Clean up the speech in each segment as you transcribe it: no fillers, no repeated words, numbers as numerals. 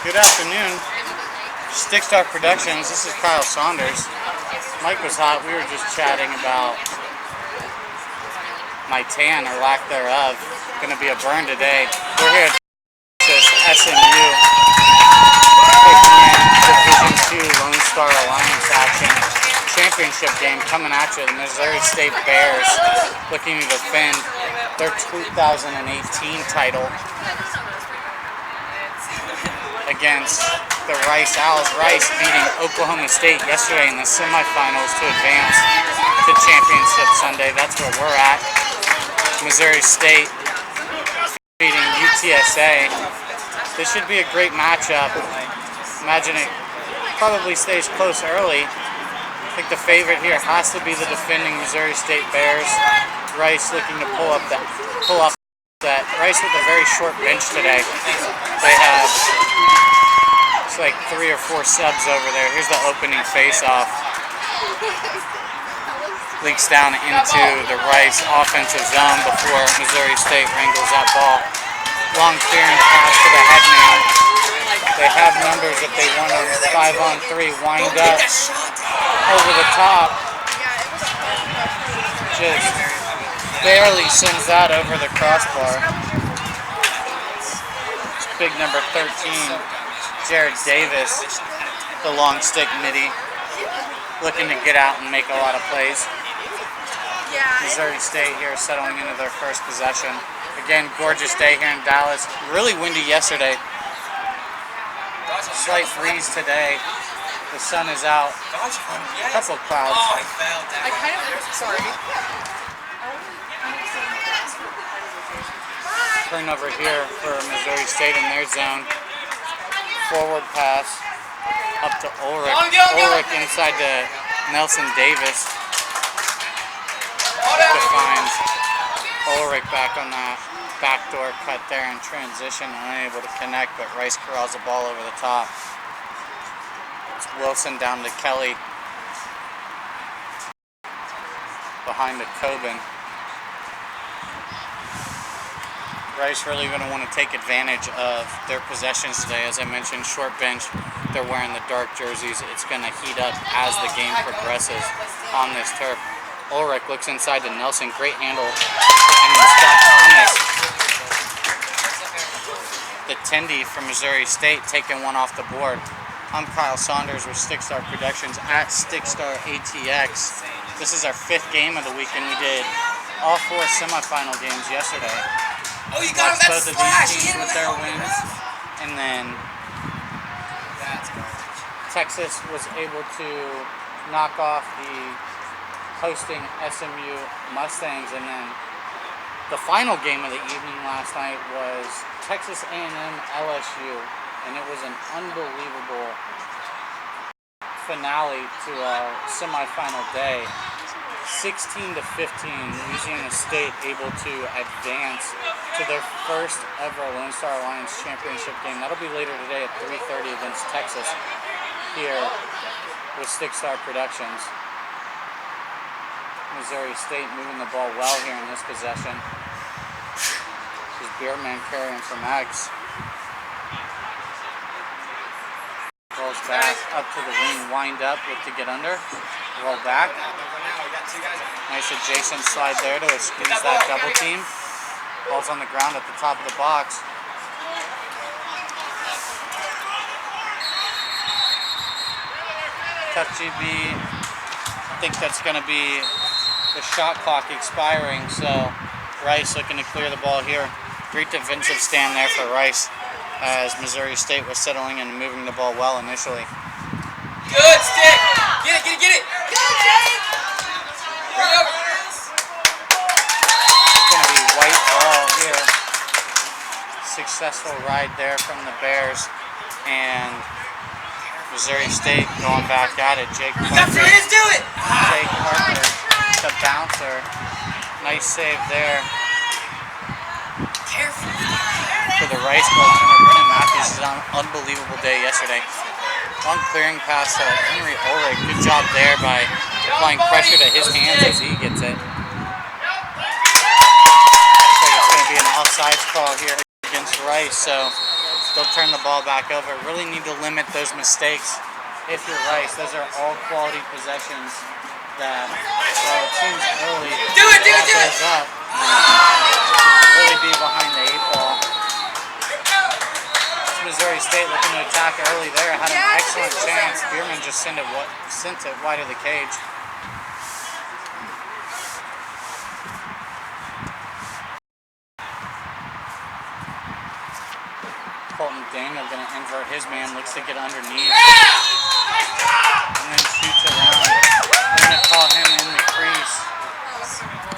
Good afternoon. Stickstar Productions. This is Kyle Saunders. Mike was hot. We were just chatting about my tan or lack thereof. Going to be a burn today. We're here at SMU taking in Division II Lone Star Alliance action. Championship game coming at you. The Missouri State Bears looking to defend their 2018 title against the Rice Owls. Rice beating Oklahoma State yesterday in the semifinals to advance to Championship Sunday. That's where we're at. Missouri State beating UTSA. This should be a great matchup. Imagine it probably stays close early. I think the favorite here has to be the defending Missouri State Bears. Rice looking to pull up that. Rice with a very short bench today. They have it's like 3 or 4 subs over there. Here's the opening face-off. Leaks down into the Rice offensive zone before Missouri State wrangles that ball. Long clearing pass to the head man. They have numbers that they want on 5-on-3. Wind up over the top. Just barely sends that over the crossbar. It's big number 13, Jared Davis, the long stick midi, looking to get out and make a lot of plays. Missouri State here settling into their first possession. Again, gorgeous day here in Dallas. Really windy yesterday. Slight breeze today. The sun is out. A couple clouds. Turnover here for Missouri State in their zone. Forward pass up to Ulrich. Ulrich inside to Nelson Davis. Defines Ulrich back on that backdoor cut there in transition. Unable to connect, but Rice corrals the ball over the top. It's Wilson down to Kelly. Behind to Coben. Rice really going to want to take advantage of their possessions today. As I mentioned, short bench. They're wearing the dark jerseys. It's going to heat up as the game progresses on this turf. Ulrich looks inside to Nelson. Great handle. And then Scott Thomas, the Tendy from Missouri State, taking one off the board. I'm Kyle Saunders with Stickstar Productions at Stickstar ATX. This is our 5th game of the weekend. We did all 4 semifinal games yesterday. Oh, you got him! That's both of slash! these teams with their wins, and then Texas was able to knock off the hosting SMU Mustangs, and then the final game of the evening last night was Texas A&M LSU, and it was an unbelievable finale to a semifinal day. 16-15, Louisiana State able to advance to their first ever Lone Star Alliance championship game. That'll be later today at 3:30 against Texas here with Stickstar Productions. Missouri State moving the ball well here in this possession. This is Beerman carrying from X. Rolls back up to the wing, wind up, look to get under. Roll back. Nice adjacent slide there to squeeze that double team. Ball's on the ground at the top of the box. Tough GB. I think that's going to be the shot clock expiring, so Rice looking to clear the ball here. Great defensive stand there for Rice as Missouri State was settling and moving the ball well initially. Good stick! Get it, get it, get it! Bring it over! It's going to be white ball here. Successful ride there from the Bears, and Missouri State going back at it. Jake Parker, the bouncer. Nice save there for the Rice goaltender. Brennan Matthews is on an unbelievable day yesterday. Long clearing pass to Henry Ulrich. Good job there by applying pressure to his hands as he gets it. Looks like it's going to be an offsides call here against Rice, so they'll turn the ball back over. Really need to limit those mistakes if you're Rice. Those are all quality possessions that, well, it seems early. Do it, do it, do it! Goes up. Really be behind the 8 ball. Missouri State looking to attack early there. Had an excellent chance. Bierman just sent it wide of the cage. Colton Daniel going to invert his man. Looks to get underneath. And then shoots around. They're going to call him in the crease.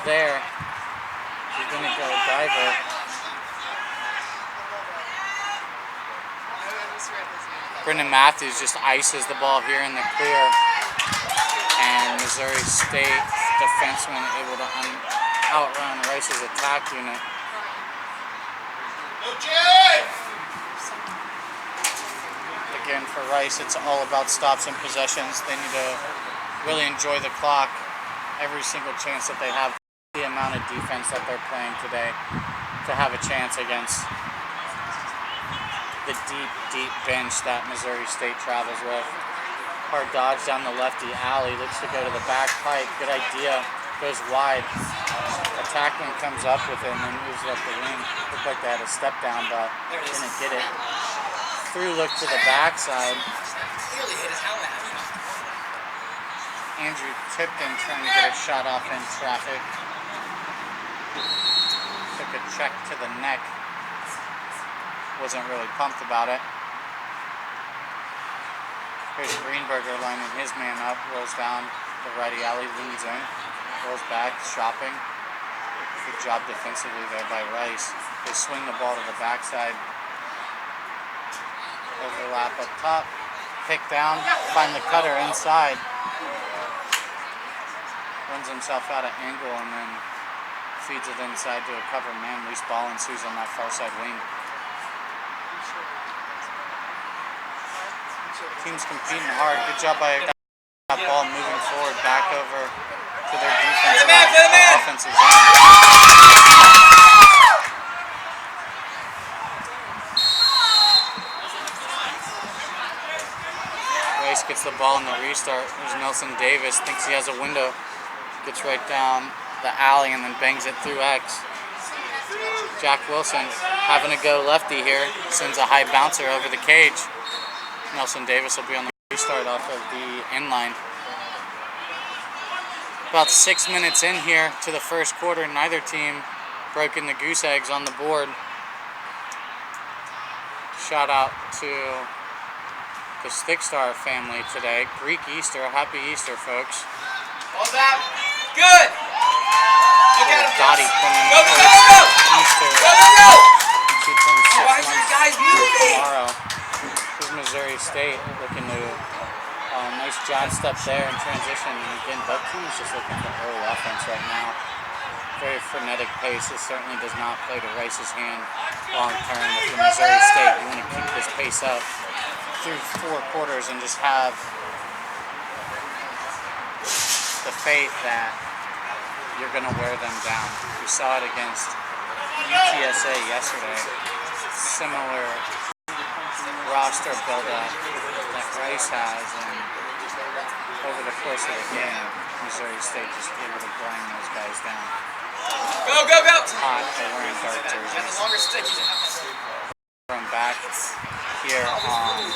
There. He's going to go diver. Brendan Matthews just ices the ball here in the clear. And Missouri State defenseman able to outrun Rice's attack unit. Again, for Rice, it's all about stops and possessions. They need to really enjoy the clock every single chance that they have. The amount of defense that they're playing today to have a chance against the deep bench that Missouri State travels with. Hard dodge down the lefty alley. Looks to go to the back pipe. Good idea. Goes wide. Attackman comes up with it and then moves it up the wing. Looked like they had a step down, but didn't get it. Through look to the backside. Andrew Tipton trying to get a shot off in traffic. Took a check to the neck. Wasn't really pumped about it. Here's Greenberger lining his man up. Rolls down the righty alley, leans in. Rolls back, shopping. Good job defensively there by Rice. They swing the ball to the backside. Overlap up top, pick down, find the cutter inside. Runs himself out of angle and then feeds it inside to a cover man. Loose ball ensues on that far side wing. Team's competing hard. Good job by that ball moving forward, back over to their offensive zone. Gets the ball in the restart. There's Nelson Davis, thinks he has a window, gets right down the alley and then bangs it through X. Jack Wilson having to go lefty here, sends a high bouncer over the cage. Nelson Davis will be on the restart off of the end line. About 6 minutes in here to the first quarter, neither team broken the goose eggs on the board. Shout out to the Stickstar family today. Greek Easter. Happy Easter, folks. Ball's out. Good. Look at him. Dottie coming go, go, go, go. Easter. Go, go, go. She turns 6 Why is your guys moving? Tomorrow. This is Missouri State looking to nice jab step there in transition. And again, both teams just looking for early offense right now. Very frenetic pace. This certainly does not play to Rice's hand long term. If you're Missouri State, you want to keep this pace up through 4 quarters and just have the faith that you're going to wear them down. We saw it against UTSA yesterday. Similar roster build-up that Rice has, and over the course of the game, Missouri State just able to grind those guys down. Go, go, go! Hot, they're wearing dark jerseys. And the longer stick you have. From back here on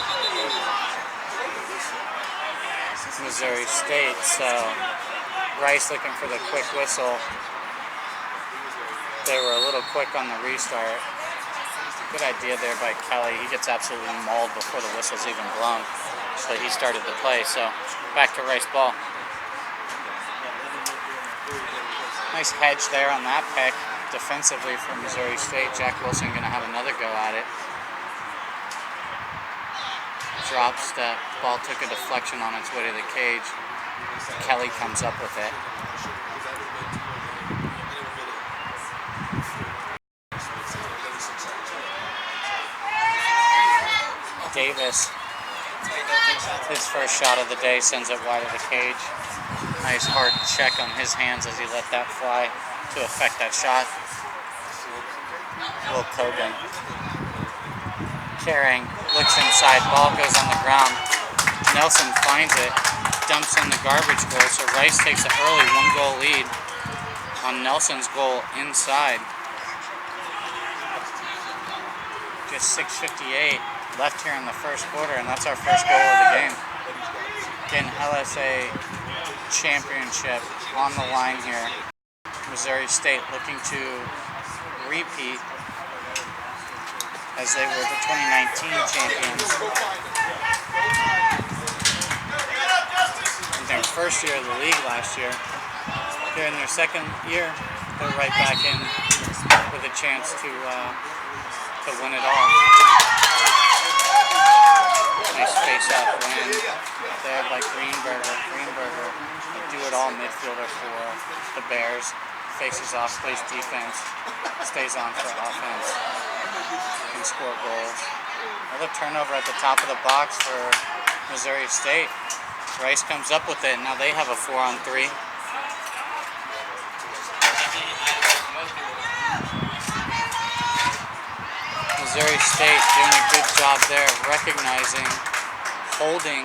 Missouri State, so Rice looking for the quick whistle. They were a little quick on the restart. Good idea there by Kelly. He gets absolutely mauled before the whistle's even blown, so he started the play. So back to Rice ball. Nice hedge there on that pick defensively for Missouri State. Jack Wilson going to have another go at it. Drop step. Ball took a deflection on its way to the cage. Kelly comes up with it. Davis, his first shot of the day, sends it wide of the cage. Nice hard check on his hands as he let that fly to affect that shot. Will Cogan carrying, looks inside, ball goes on the ground. Nelson finds it, dumps in the garbage goal, so Rice takes an early 1-goal lead on Nelson's goal inside. Just 6:58 left here in the first quarter, and that's our first goal of the game. Again, LSA championship on the line here. Missouri State looking to repeat as they were the 2019 champions. In their first year of the league last year. Here in their second year, they're right back in with a chance to win it all. Nice face-off win. They have like Greenberger, a do-it-all midfielder for the Bears. Faces off, plays defense, stays on for offense, can score goals. Another turnover at the top of the box for Missouri State. Rice comes up with it, and now they have a 4-on-3. Missouri State doing a good job there of recognizing, holding,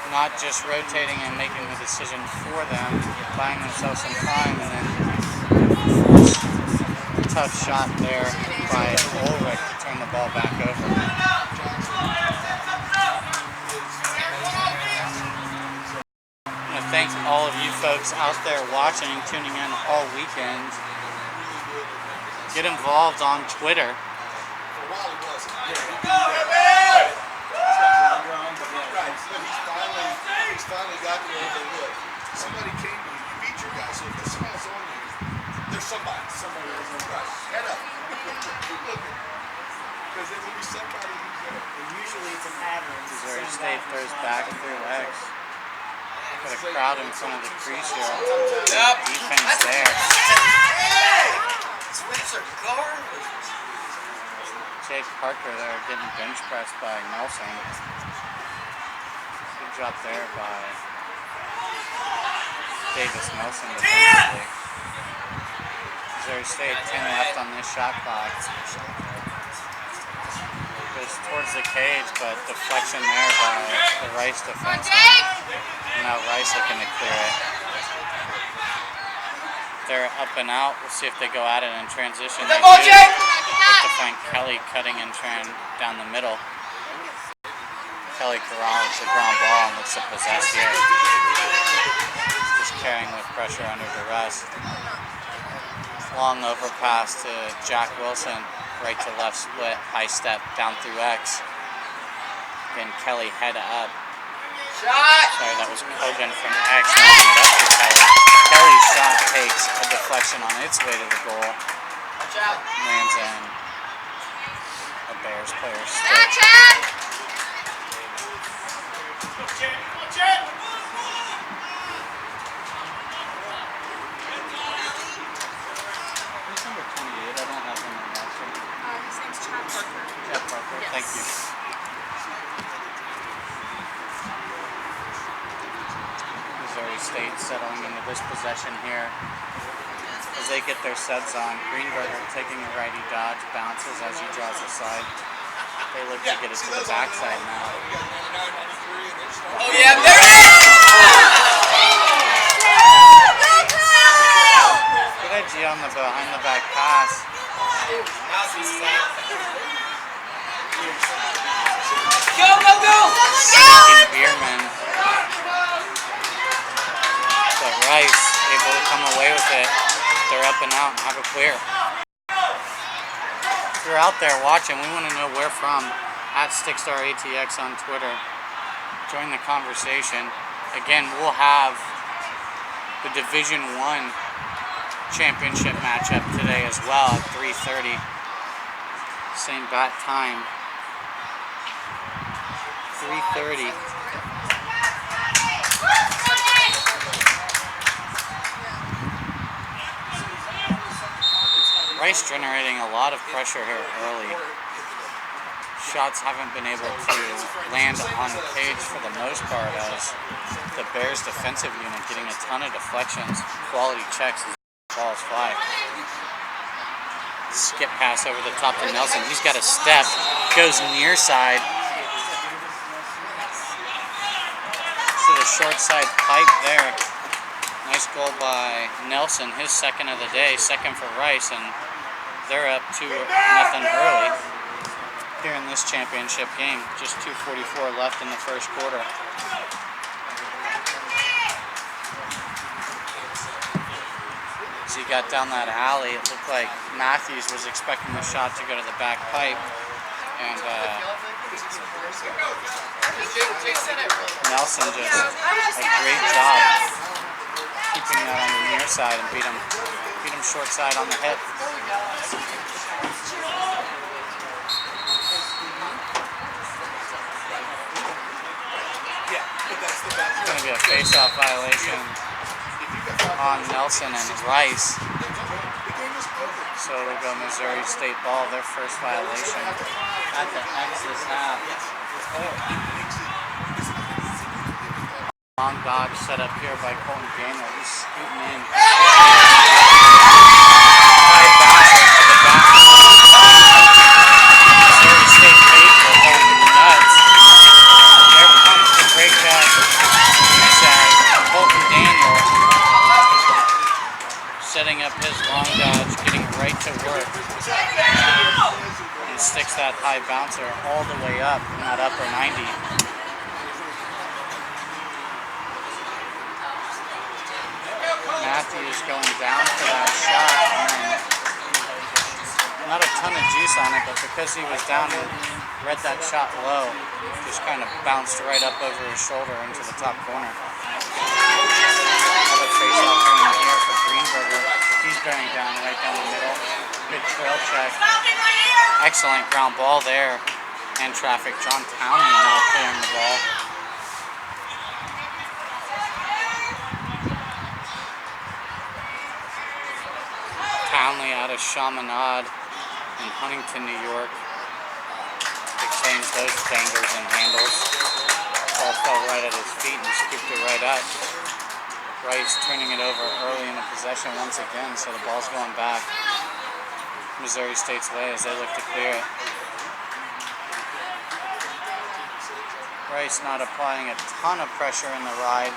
not just rotating and making the decision for them, buying themselves some time, and then tough shot there by Ulrich to turn the ball back over. I want to thank all of you folks out there watching, tuning in all weekend. Get involved on Twitter. He's finally got to where they look. Somebody came to you, you beat your guy, so if this smells on you, there's somebody is right. Head up. Keep looking. Because there will be somebody who's there. And usually it's a pattern. Missouri State throws back through X. Got a crowd in front of the crease here. Defense there. Spencer garbage. Jake Parker there getting bench pressed by Nelson. Good job there by Davis Nelson defensively. Missouri State 10 left on this shot clock. Goes towards the cage, but deflection there by the Rice defenseman. And now Rice looking to clear it. They're up and out. We'll see if they go at it in transition. They do. Look to find Kelly cutting in down the middle. Kelly corrals the ground ball and looks to possess here. Just carrying with pressure under duress. Long overpass to Jack Wilson. Right to left split. High step down through X. Again, Kelly head up. Sorry, that was Kogan from X. Moving it up to Kelly. Kelly's shot takes a deflection on its way to the goal. Lands in a Bears player's stick. Who's number 28? I don't have him on that. His name's Chad Parker. Chad Parker, Yes. thank you. Missouri State settling into this possession here as they get their sets on. Greenberger taking a righty dodge, bounces as he draws aside. They look to get it to the backside now. Oh yeah, there it is! Good idea on the behind the back pass. Go! Sneaking Bierman. But Rice able to come away with it. They're up and out and have a clear. If you're out there watching, we want to know where from. At StickStarATX on Twitter. Join the conversation. Again, we'll have the Division I championship matchup today as well at 3:30. Same bat time. 3:30. Rice generating a lot of pressure here early. Shots haven't been able to land on the cage for the most part as the Bears defensive unit getting a ton of deflections, quality checks as balls fly. Skip pass over the top to Nelson. He's got a step. Goes near side. To the short side pipe there. Nice goal by Nelson. His second of the day. Second for Rice. And they're up 2-0 early here in this championship game. Just 2:44 left in the first quarter. As he got down that alley, it looked like Matthews was expecting the shot to go to the back pipe, and Nelson just a great job keeping that on the near side and beat him short side on the hip. It's going to be a face-off violation on Nelson and Rice. So it'll go Missouri State ball, their first violation at the X this half. Long dodge set up here by Colton Daniel. He's scooting in. High bouncer to the back. Missouri State faithful going nuts. There comes the break that Colton Daniel setting up his long dodge, getting right to work, and sticks that high bouncer all the way up in that upper 90. Matthews going down for that shot, and not a ton of juice on it, but because he was down and read that shot low, just kind of bounced right up over his shoulder into the top corner. Another face-off going here for Greenberger. He's bearing down right down the middle. Good trail check. Excellent ground ball there. And traffic. John Townley now clearing the ball. Townley out of Chaminade in Huntington, New York. Exchange those fingers and handles. Ball fell right at his feet and scooped it right up. Rice turning it over early in the possession once again, so the ball's going back Missouri State's way as they look to clear it. Rice not applying a ton of pressure in the ride,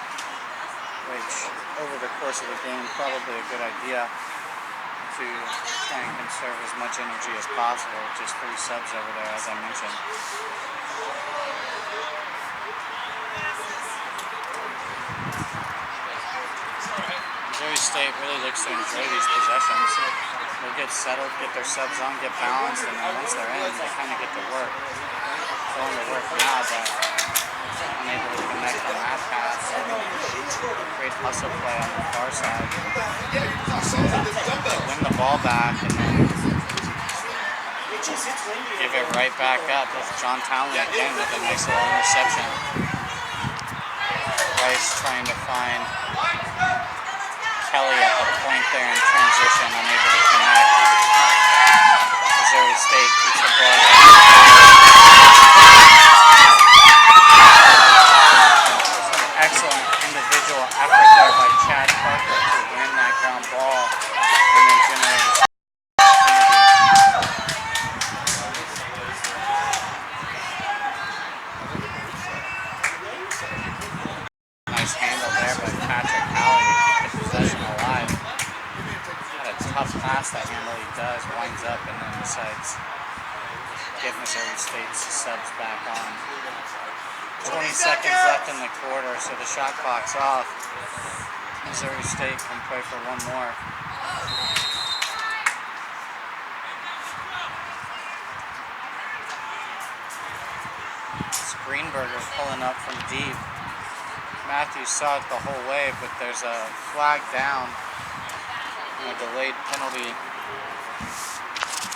which over the course of the game probably a good idea to try and conserve as much energy as possible. Just 3 subs over there, as I mentioned. Missouri State really looks to enjoy these possessions. They'll get settled, get their subs on, get balanced, and then once they're in, they kind of get to work. Going to work now, but unable to connect on that pass. Great hustle play on the far side. They win the ball back and then give it right back up with John Townley again with a nice little interception. Rice trying to find Kelly at the point there in transition, unable to connect. Missouri State keeps the ball down. Excellent individual effort there by Chad Parker to win that ground ball and then generate a nice handle there by Patrick Howley to keep the possession alive. Had a tough pass that handle he does, winds up and then decides to get Missouri State's subs back on. 20 seconds left in the quarter, so the shot clock's off. Missouri State can play for one more. It's Greenberger pulling up from deep. Matthews saw it the whole way, but there's a flag down and a delayed penalty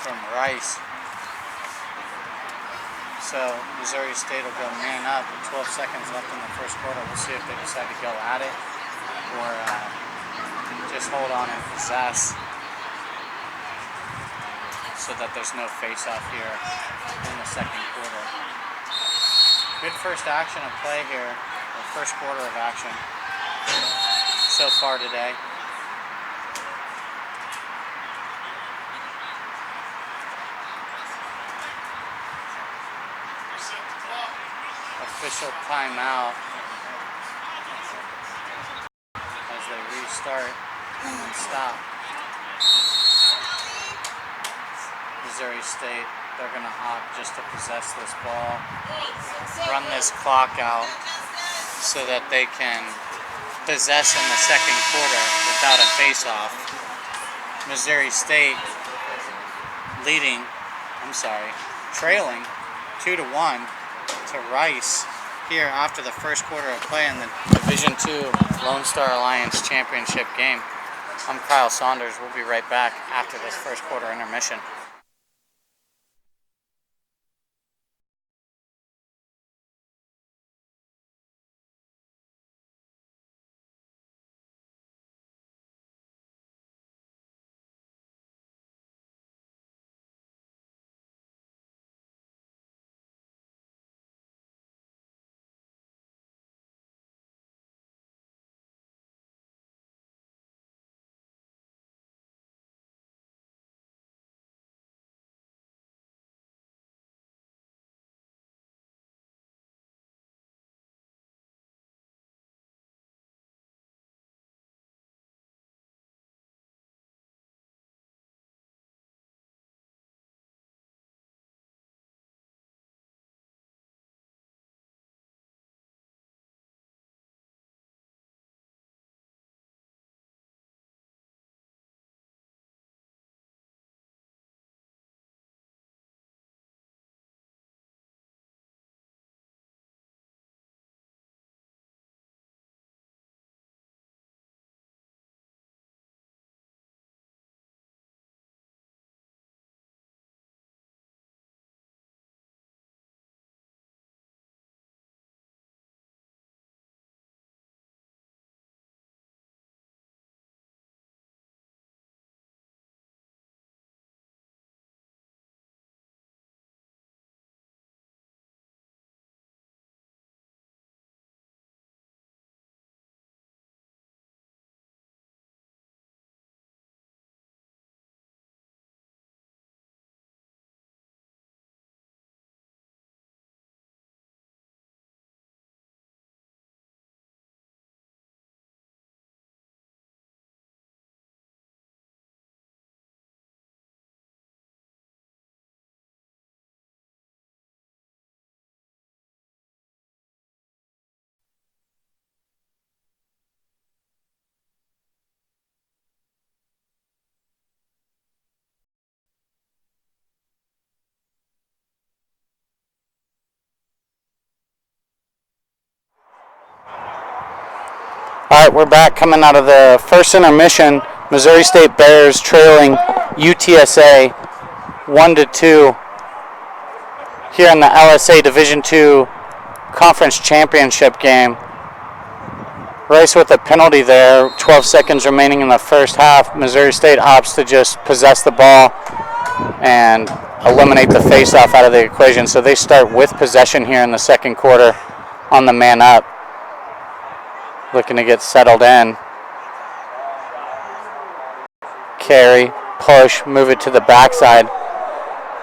from Rice. So Missouri State will go man up with 12 seconds left in the first quarter. We'll see if they decide to go at it or just hold on and possess so that there's no face-off here in the second quarter. Good first action of play here, or first quarter of action so far today. Official timeout as they restart and then stop. Missouri State, they're going to opt just to possess this ball, run this clock out so that they can possess in the second quarter without a face-off. Missouri State trailing 2-1 to Rice here after the first quarter of play in the Division II Lone Star Alliance Championship game. I'm Kyle Saunders. We'll be right back after this first quarter intermission. All right, we're back coming out of the first intermission. Missouri State Bears trailing UTSA 1-2 here in the LSA Division II Conference Championship game. Rice with a penalty there, 12 seconds remaining in the first half. Missouri State opts to just possess the ball and eliminate the face-off out of the equation. So they start with possession here in the second quarter on the man up. Looking to get settled in. Carry, push, move it to the backside.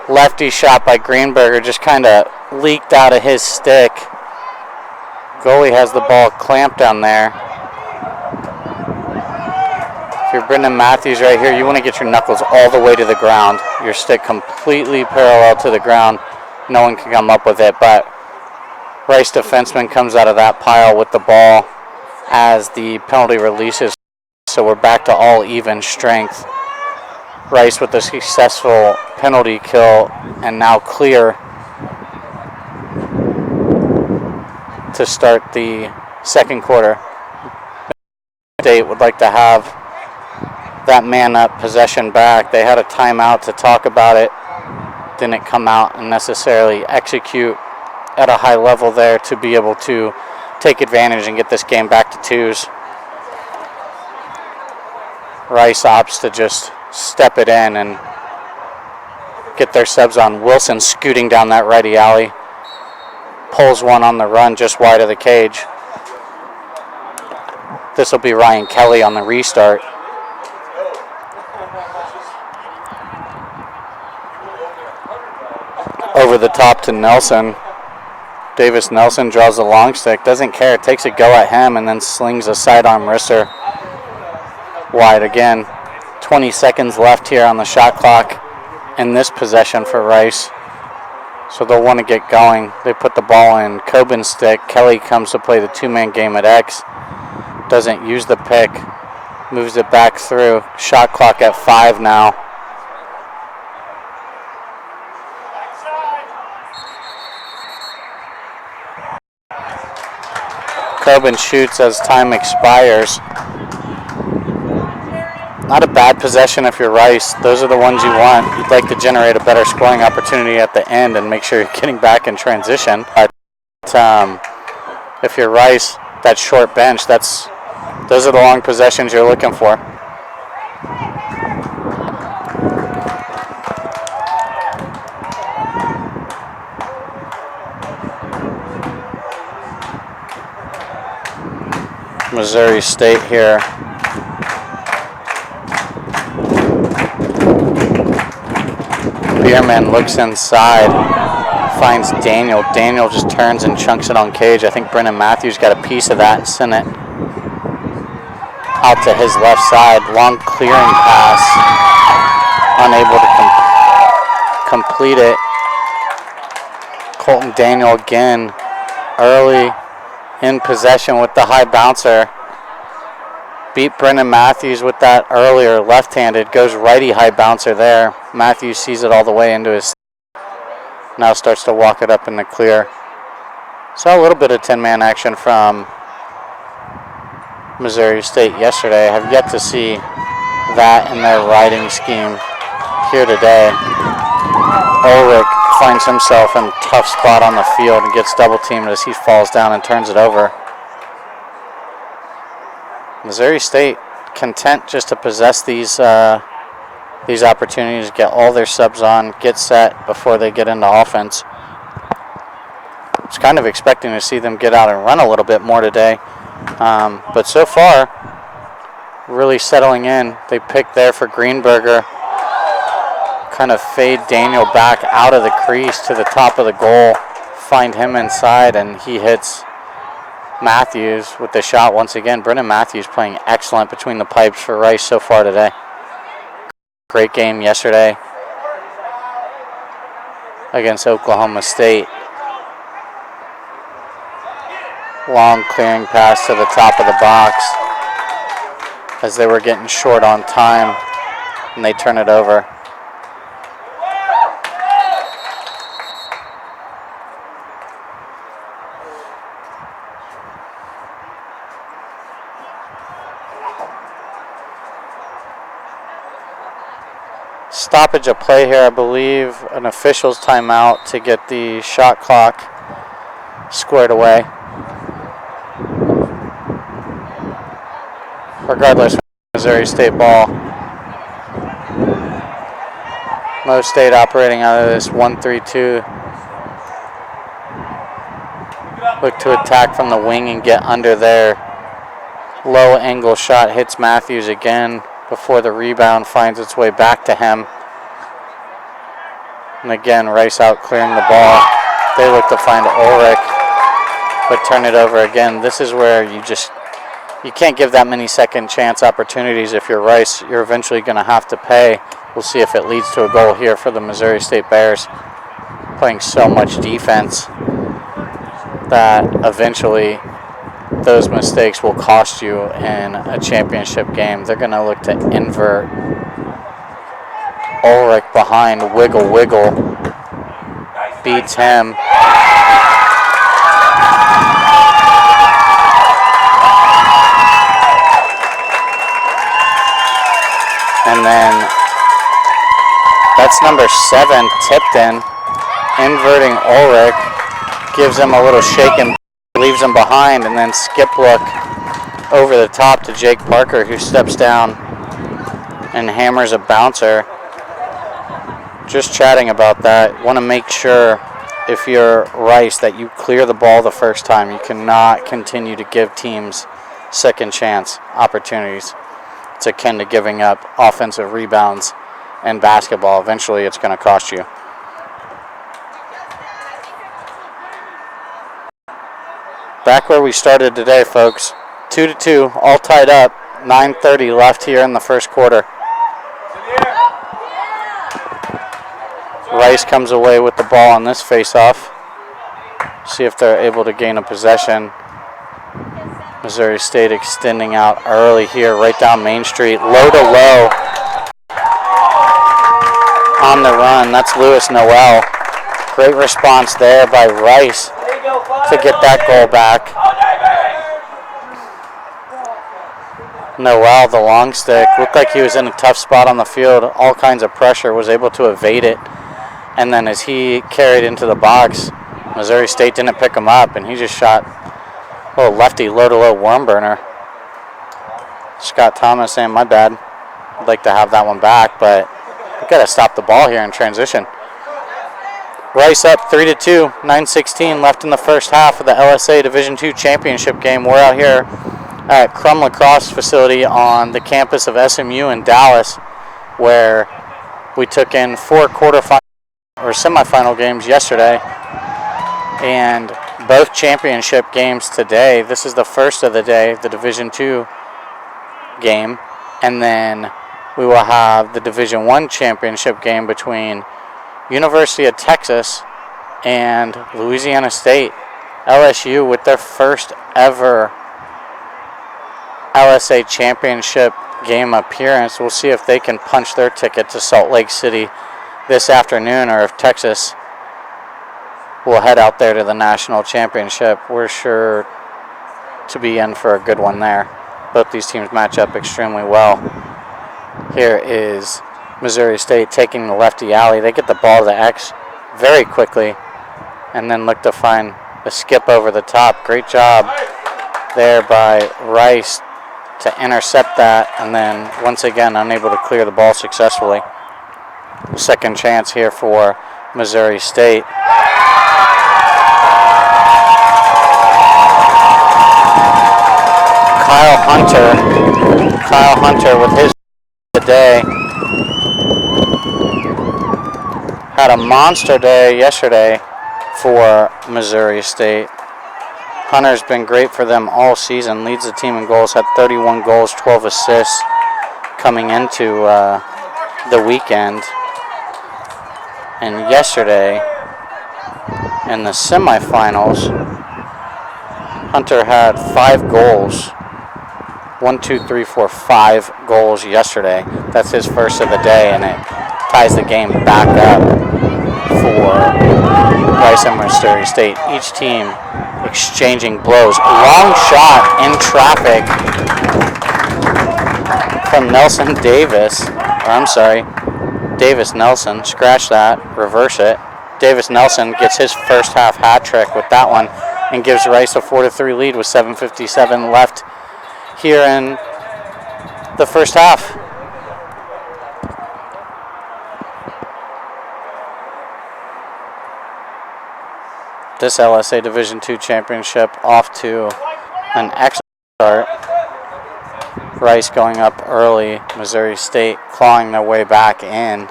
Lefty shot by Greenberger just kind of leaked out of his stick. Goalie has the ball clamped down there. If you're Brendan Matthews right here, you want to get your knuckles all the way to the ground. Your stick completely parallel to the ground. No one can come up with it, but Rice defenseman comes out of that pile with the ball as the penalty releases. So we're back to all even strength. Rice with a successful penalty kill and now clear to start the second quarter. State would like to have that man up possession back. They had a timeout to talk about it. Didn't come out and necessarily execute at a high level there to be able to take advantage and get this game back to twos. Rice opts to just step it in and get their subs on. Wilson scooting down that righty alley. Pulls one on the run just wide of the cage. This will be Ryan Kelly on the restart. Over the top to Nelson. Davis Nelson draws the long stick, doesn't care, takes a go at him, and then slings a sidearm wrister wide again. 20 seconds left here on the shot clock in this possession for Rice. So they'll want to get going. They put the ball in Coben's stick. Kelly comes to play the two-man game at X. Doesn't use the pick. Moves it back through. Shot clock at 5 now. Coben shoots as time expires. Not a bad possession if you're Rice. Those are the ones you want. You'd like to generate a better scoring opportunity at the end and make sure you're getting back in transition. But if you're Rice, that short bench, those are the long possessions you're looking for. Missouri State here. Bierman looks inside, finds Daniel. Daniel just turns and chunks it on Cage. I think Brennan Matthews got a piece of that and sent it out to his left side. Long clearing pass, unable to complete it. Colton Daniel again, early in possession with the high bouncer. Beat Brennan Matthews with that earlier, left-handed, goes righty high bouncer there. Matthews sees it all the way into his, now starts to walk it up in the clear. Saw a little bit of 10-man action from Missouri State yesterday. I have yet to see that in their riding scheme here today. Ulrich finds himself in a tough spot on the field and gets double teamed as he falls down and turns it over. Missouri State content just to possess these opportunities, get all their subs on, get set before they get into offense. I was kind of expecting to see them get out and run a little bit more today, but so far, really settling in. They pick there for Greenberger, kind of fade Daniel back out of the crease to the top of the goal, find him inside, and he hits Matthews with the shot once again. Brennan Matthews playing excellent between the pipes for Rice so far today. Great game yesterday against Oklahoma State. Long clearing pass to the top of the box as they were getting short on time, and they turn it over. Stoppage of play here, I believe, an official's timeout to get the shot clock squared away. Regardless, Missouri State ball. Mo State operating out of this 1-3-2. Look to attack from the wing and get under there. Low angle shot hits Matthews again before the rebound finds its way back to him. And again, Rice out clearing the ball. They look to find Ulrich, but turn it over again. This is where you can't give that many second chance opportunities. If you're Rice, you're eventually going to have to pay. We'll see if it leads to a goal here for the Missouri State Bears. Playing so much defense that eventually those mistakes will cost you in a championship game. They're going to look to invert. Ulrich behind, wiggle, beats him. And then that's number 7, Tipton, inverting Ulrich, gives him a little shake and leaves him behind, and then skip look over the top to Jake Parker, who steps down and hammers a bouncer. Just chatting about that. Want to make sure, if you're Rice, that you clear the ball the first time. You cannot continue to give teams second chance opportunities. It's akin to giving up offensive rebounds in basketball. Eventually it's going to cost you. Back where we started today, folks. 2-2, all tied up. 9:30 left here in the first quarter. Rice comes away with the ball on this face-off. See if they're able to gain a possession. Missouri State extending out early here, right down Main Street. Low to low on the run. That's Lewis Noel. Great response there by Rice to get that goal back. Noel, the long stick, looked like he was in a tough spot on the field. All kinds of pressure, was able to evade it. And then as he carried into the box, Missouri State didn't pick him up, and he just shot a little lefty low-to-low worm burner. Scott Thomas saying, my bad. I'd like to have that one back, but we've got to stop the ball here in transition. Rice up 3-2, 9:16 left in the first half of the LSA Division II championship game. We're out here at Crum Lacrosse facility on the campus of SMU in Dallas, where we took in 4 quarterfinal or semifinal games yesterday, and both championship games today. This is the first of the day, the Division II game, and then we will have the Division I championship game between University of Texas and Louisiana State. LSU with their first ever LSA championship game appearance. We'll see if they can punch their ticket to Salt Lake City this afternoon, or if Texas will head out there to the national championship. We're sure to be in for a good one there. Both these teams match up extremely well. Here is Missouri State taking the lefty alley. They get the ball to the X very quickly and then look to find a skip over the top. Great job there by Rice to intercept that, and then once again unable to clear the ball successfully. Second chance here for Missouri State. Kyle Hunter with his today. Had a monster day yesterday for Missouri State. Hunter's been great for them all season. Leads the team in goals, had 31 goals, 12 assists coming into the weekend. And yesterday, in the semifinals, Hunter had 5 goals. 5 goals yesterday. That's his first of the day, and it ties the game back up for Rice and Missouri State. Each team exchanging blows. Long shot in traffic from Nelson Davis. Davis Nelson. Scratch that. Reverse it. Davis Nelson gets his first half hat trick with that one and gives Rice a 4-3 lead with 7:57 left here in the first half. This LSA Division II championship off to an excellent start. Rice going up early, Missouri State clawing their way back in.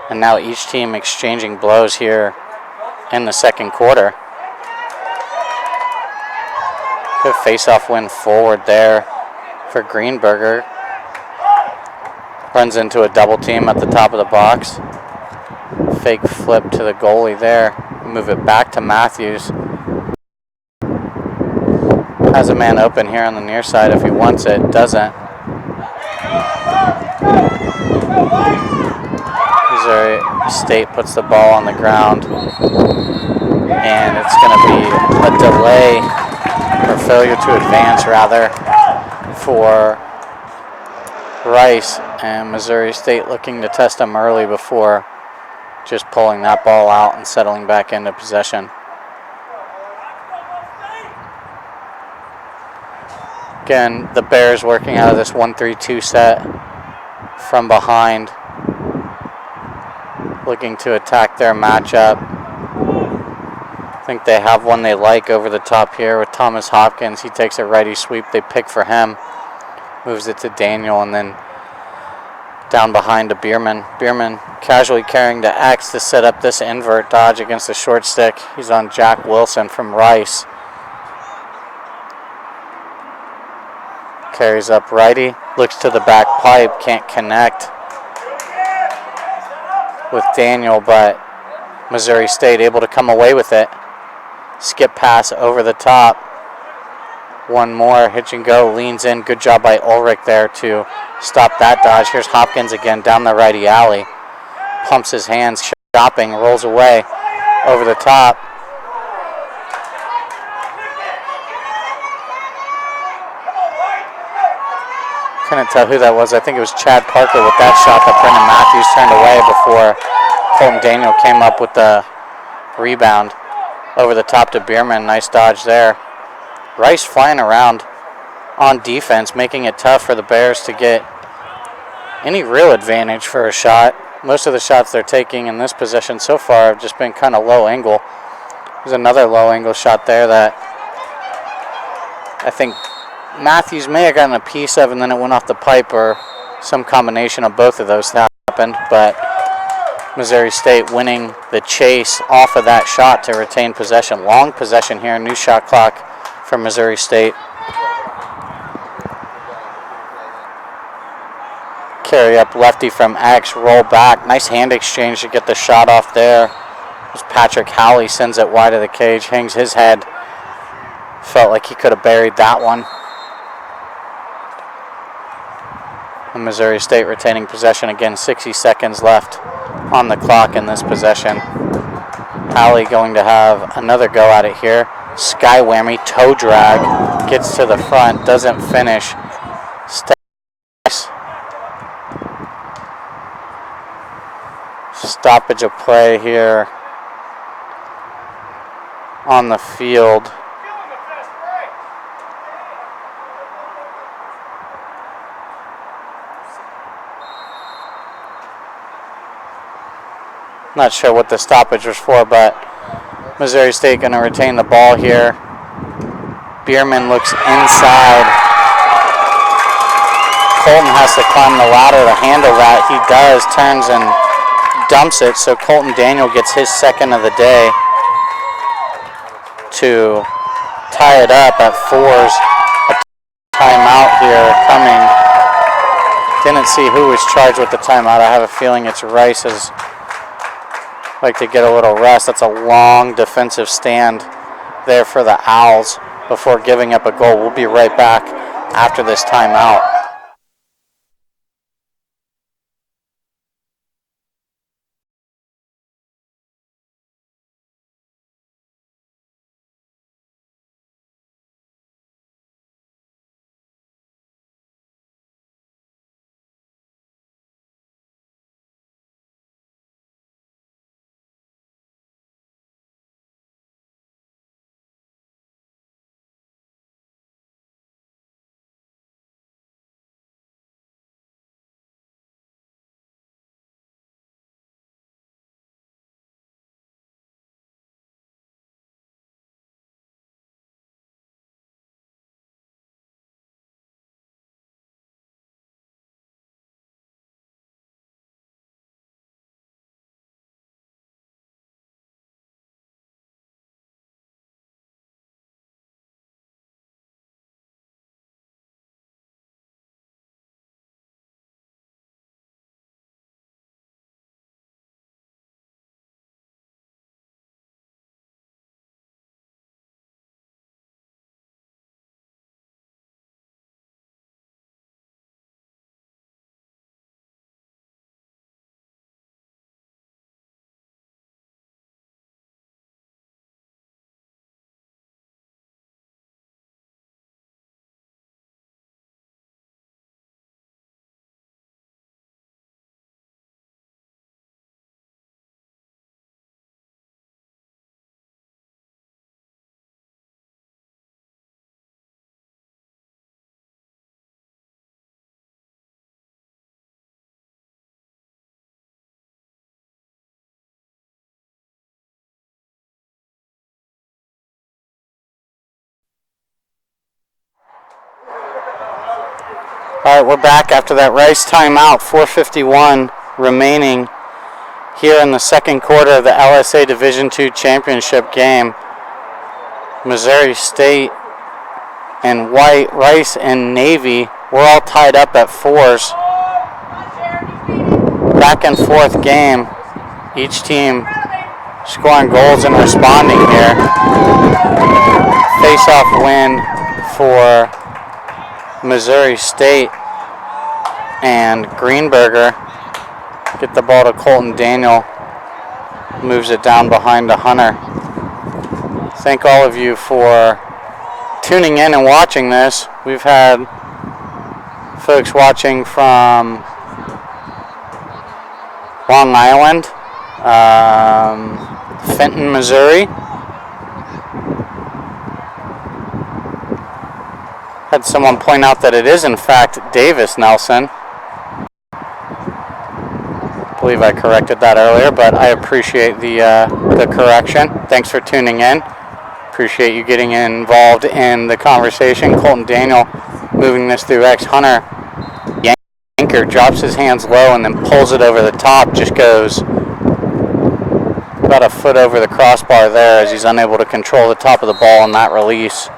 And now each team exchanging blows here in the second quarter. Good face-off win forward there for Greenberger. Runs into a double team at the top of the box. Fake flip to the goalie there. Move it back to Matthews. Has a man open here on the near side if he wants it. Doesn't. Missouri State puts the ball on the ground. And it's going to be a delay, or failure to advance rather, for Rice, and Missouri State looking to test them early before just pulling that ball out and settling back into possession. Again, the Bears working out of this 1-3-2 set from behind, looking to attack their matchup. I think they have one they like over the top here with Thomas Hopkins. He takes a righty sweep. They pick for him. Moves it to Daniel, and then down behind to Bierman. Bierman casually carrying to X to set up this invert dodge against the short stick. He's on Jack Wilson from Rice. Carries up righty, looks to the back pipe, can't connect with Daniel, but Missouri State able to come away with it. Skip pass over the top. One more, hitch and go, leans in. Good job by Ulrich there to stop that dodge. Here's Hopkins again down the righty alley. Pumps his hands, shopping, rolls away over the top. Couldn't tell who that was. I think it was Chad Parker with that shot that Brendan Matthews turned away before Colton Daniel came up with the rebound. Over the top to Bierman. Nice dodge there. Rice flying around on defense, making it tough for the Bears to get any real advantage for a shot. Most of the shots they're taking in this possession so far have just been kind of low angle. There's another low angle shot there that I think Matthews may have gotten a piece of, and then it went off the pipe, or some combination of both of those happened. But Missouri State winning the chase off of that shot to retain possession. Long possession here, new shot clock for Missouri State. Carry up lefty from X, roll back. Nice hand exchange to get the shot off there. As Patrick Howley sends it wide of the cage, hangs his head. Felt like he could have buried that one. And Missouri State retaining possession again, 60 seconds left on the clock in this possession. Howley going to have another go at it here. Sky whammy, toe drag, gets to the front, doesn't finish. Stoppage of play here on the field. Not sure what the stoppage was for, but Missouri State going to retain the ball here. Bierman looks inside. Colton has to climb the ladder to handle that. He does, turns and dumps it, so Colton Daniel gets his second of the day to tie it up at 4s. A timeout here coming. Didn't see who was charged with the timeout. I have a feeling it's Rice's. Like to get a little rest. That's a long defensive stand there for the Owls before giving up a goal. We'll be right back after this timeout. All right, we're back after that Rice timeout. 4:51 remaining here in the second quarter of the LSA Division II championship game. Missouri State and white, Rice and Navy, we're all tied up at 4s. Back and forth game. Each team scoring goals and responding here. Face-off win for Missouri State. And Greenberger get the ball to Colton Daniel. Moves it down behind to Hunter. Thank all of you for tuning in and watching this. We've had folks watching from Long Island, Fenton, Missouri. Had someone point out that it is in fact Davis Nelson. I believe I corrected that earlier, but I appreciate the correction. Thanks for tuning in. Appreciate you getting involved in the conversation. Colton Daniel moving this through X. Hunter Yanker drops his hands low and then pulls it over the top. Just goes about a foot over the crossbar there as he's unable to control the top of the ball on that release.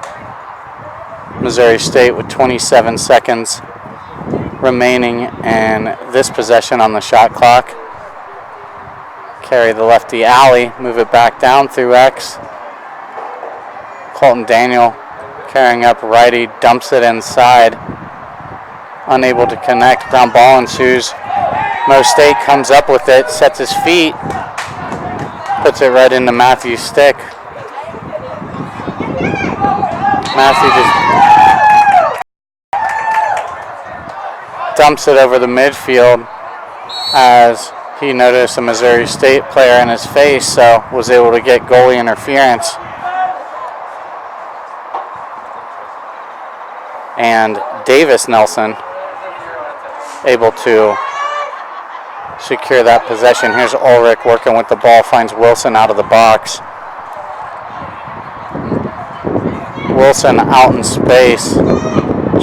Missouri State with 27 seconds remaining in this possession on the shot clock. Carry the lefty alley, move it back down through X. Colton Daniel carrying up righty, dumps it inside. Unable to connect. Ground ball ensues. Mo State comes up with it, sets his feet, puts it right into Matthew's stick. Matthew just dumps it over the midfield as he noticed a Missouri State player in his face, so was able to get goalie interference. And Davis Nelson able to secure that possession. Here's Ulrich working with the ball, finds Wilson out of the box. Wilson out in space,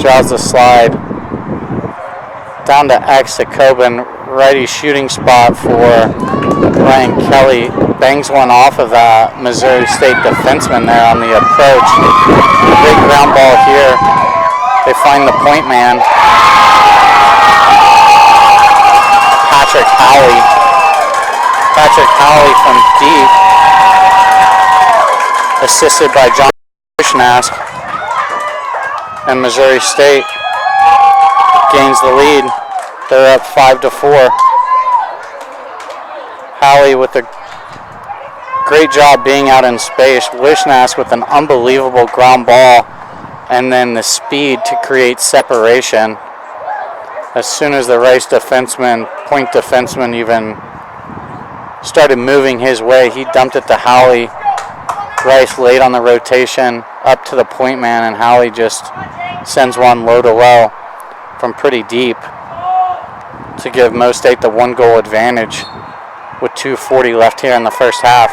draws the slide down to X to Coben, righty shooting spot for Ryan Kelly. Bangs one off of a Missouri State defenseman there on the approach. Big ground ball here. They find the point man, Patrick Howley. Patrick Howley from deep, assisted by John Bushnask, and Missouri State gains the lead. They're up 5-4. Howley with a great job being out in space. Bushnask with an unbelievable ground ball, and then the speed to create separation. As soon as the Rice defenseman, point defenseman even started moving his way, he dumped it to Howley. Rice late on the rotation, up to the point man, and Howley just sends one low to low from pretty deep to give Mo State the 1-goal advantage with 2:40 left here in the first half.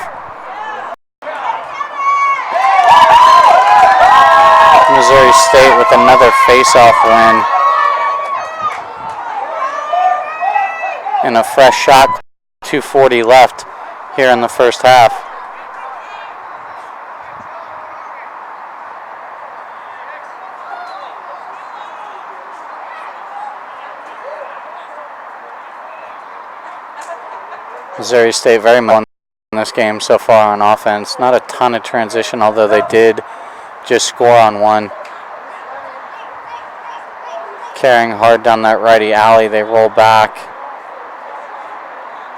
Missouri State with another face-off win. And a fresh shot, 2:40 left here in the first half. Missouri State very much in this game so far on offense. Not a ton of transition, although they did just score on one. Carrying hard down that righty alley, they roll back.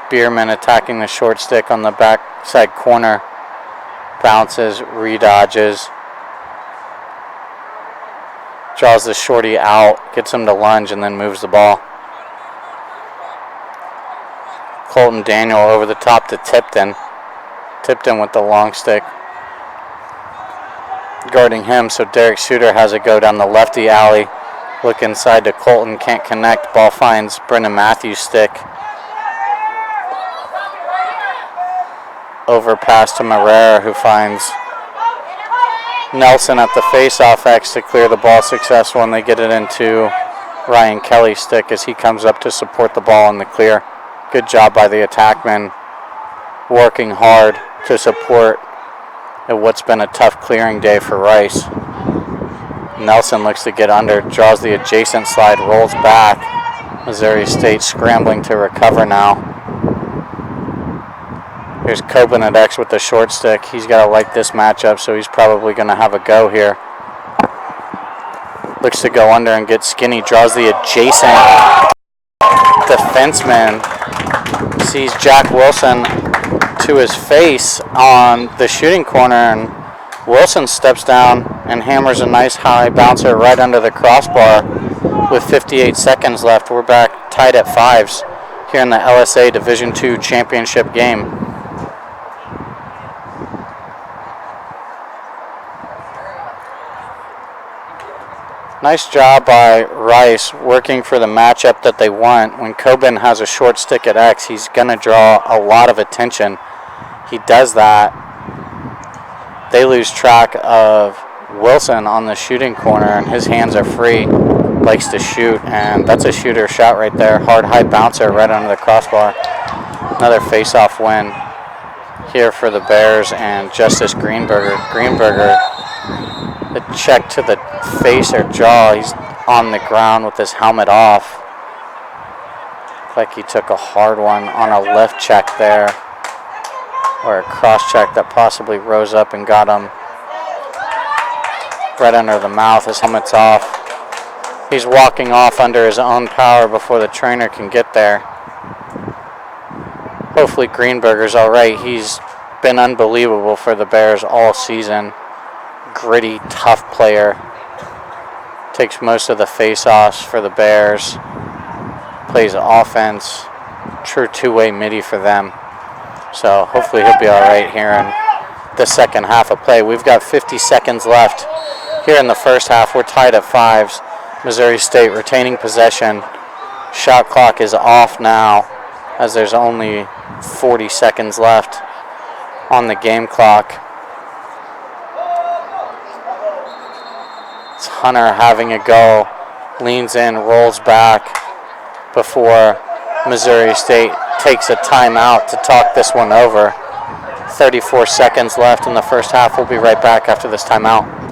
Bierman attacking the short stick on the backside corner. Bounces, redodges. Draws the shorty out, gets him to lunge, and then moves the ball. Colton Daniel over the top to Tipton. Tipton with the long stick. Guarding him, so Derek Suter has it go down the lefty alley. Look inside to Colton, can't connect. Ball finds Brendan Matthews' stick. Overpass to Marrera, who finds Nelson at the face-off X to clear the ball successful, and they get it into Ryan Kelly's stick as he comes up to support the ball in the clear. Good job by the attackman, working hard to support what's been a tough clearing day for Rice. Nelson looks to get under, draws the adjacent slide, rolls back. Missouri State scrambling to recover now. Here's Kobenadex with the short stick. He's got to like this matchup, so he's probably going to have a go here. Looks to go under and get skinny, draws the adjacent defenseman. Sees Jack Wilson to his face on the shooting corner, and Wilson steps down and hammers a nice high bouncer right under the crossbar with 58 seconds left. We're back tied at 5s here in the LSA Division II championship game. Nice job by Rice working for the matchup that they want. When Coben has a short stick at X, he's going to draw a lot of attention. He does that. They lose track of Wilson on the shooting corner, and his hands are free. Likes to shoot, and that's a shooter shot right there. Hard high bouncer right under the crossbar. Another face-off win here for the Bears and Justice Greenberger. Greenberger, the check to the face or jaw. He's on the ground with his helmet off. Looks like he took a hard one on a left check there, or a cross check that possibly rose up and got him right under the mouth. His helmet's off. He's walking off under his own power before the trainer can get there. Hopefully Greenberger's all right. He's been unbelievable for the Bears all season. Gritty, tough player. Takes most of the face-offs for the Bears. Plays offense. True two-way midi for them. So hopefully he'll be all right here in the second half of play. We've got 50 seconds left here in the first half. We're tied at 5s. Missouri State retaining possession. Shot clock is off now as there's only 40 seconds left on the game clock. It's Hunter having a go. Leans in, rolls back before Missouri State takes a timeout to talk this one over. 34 seconds left in the first half. We'll be right back after this timeout.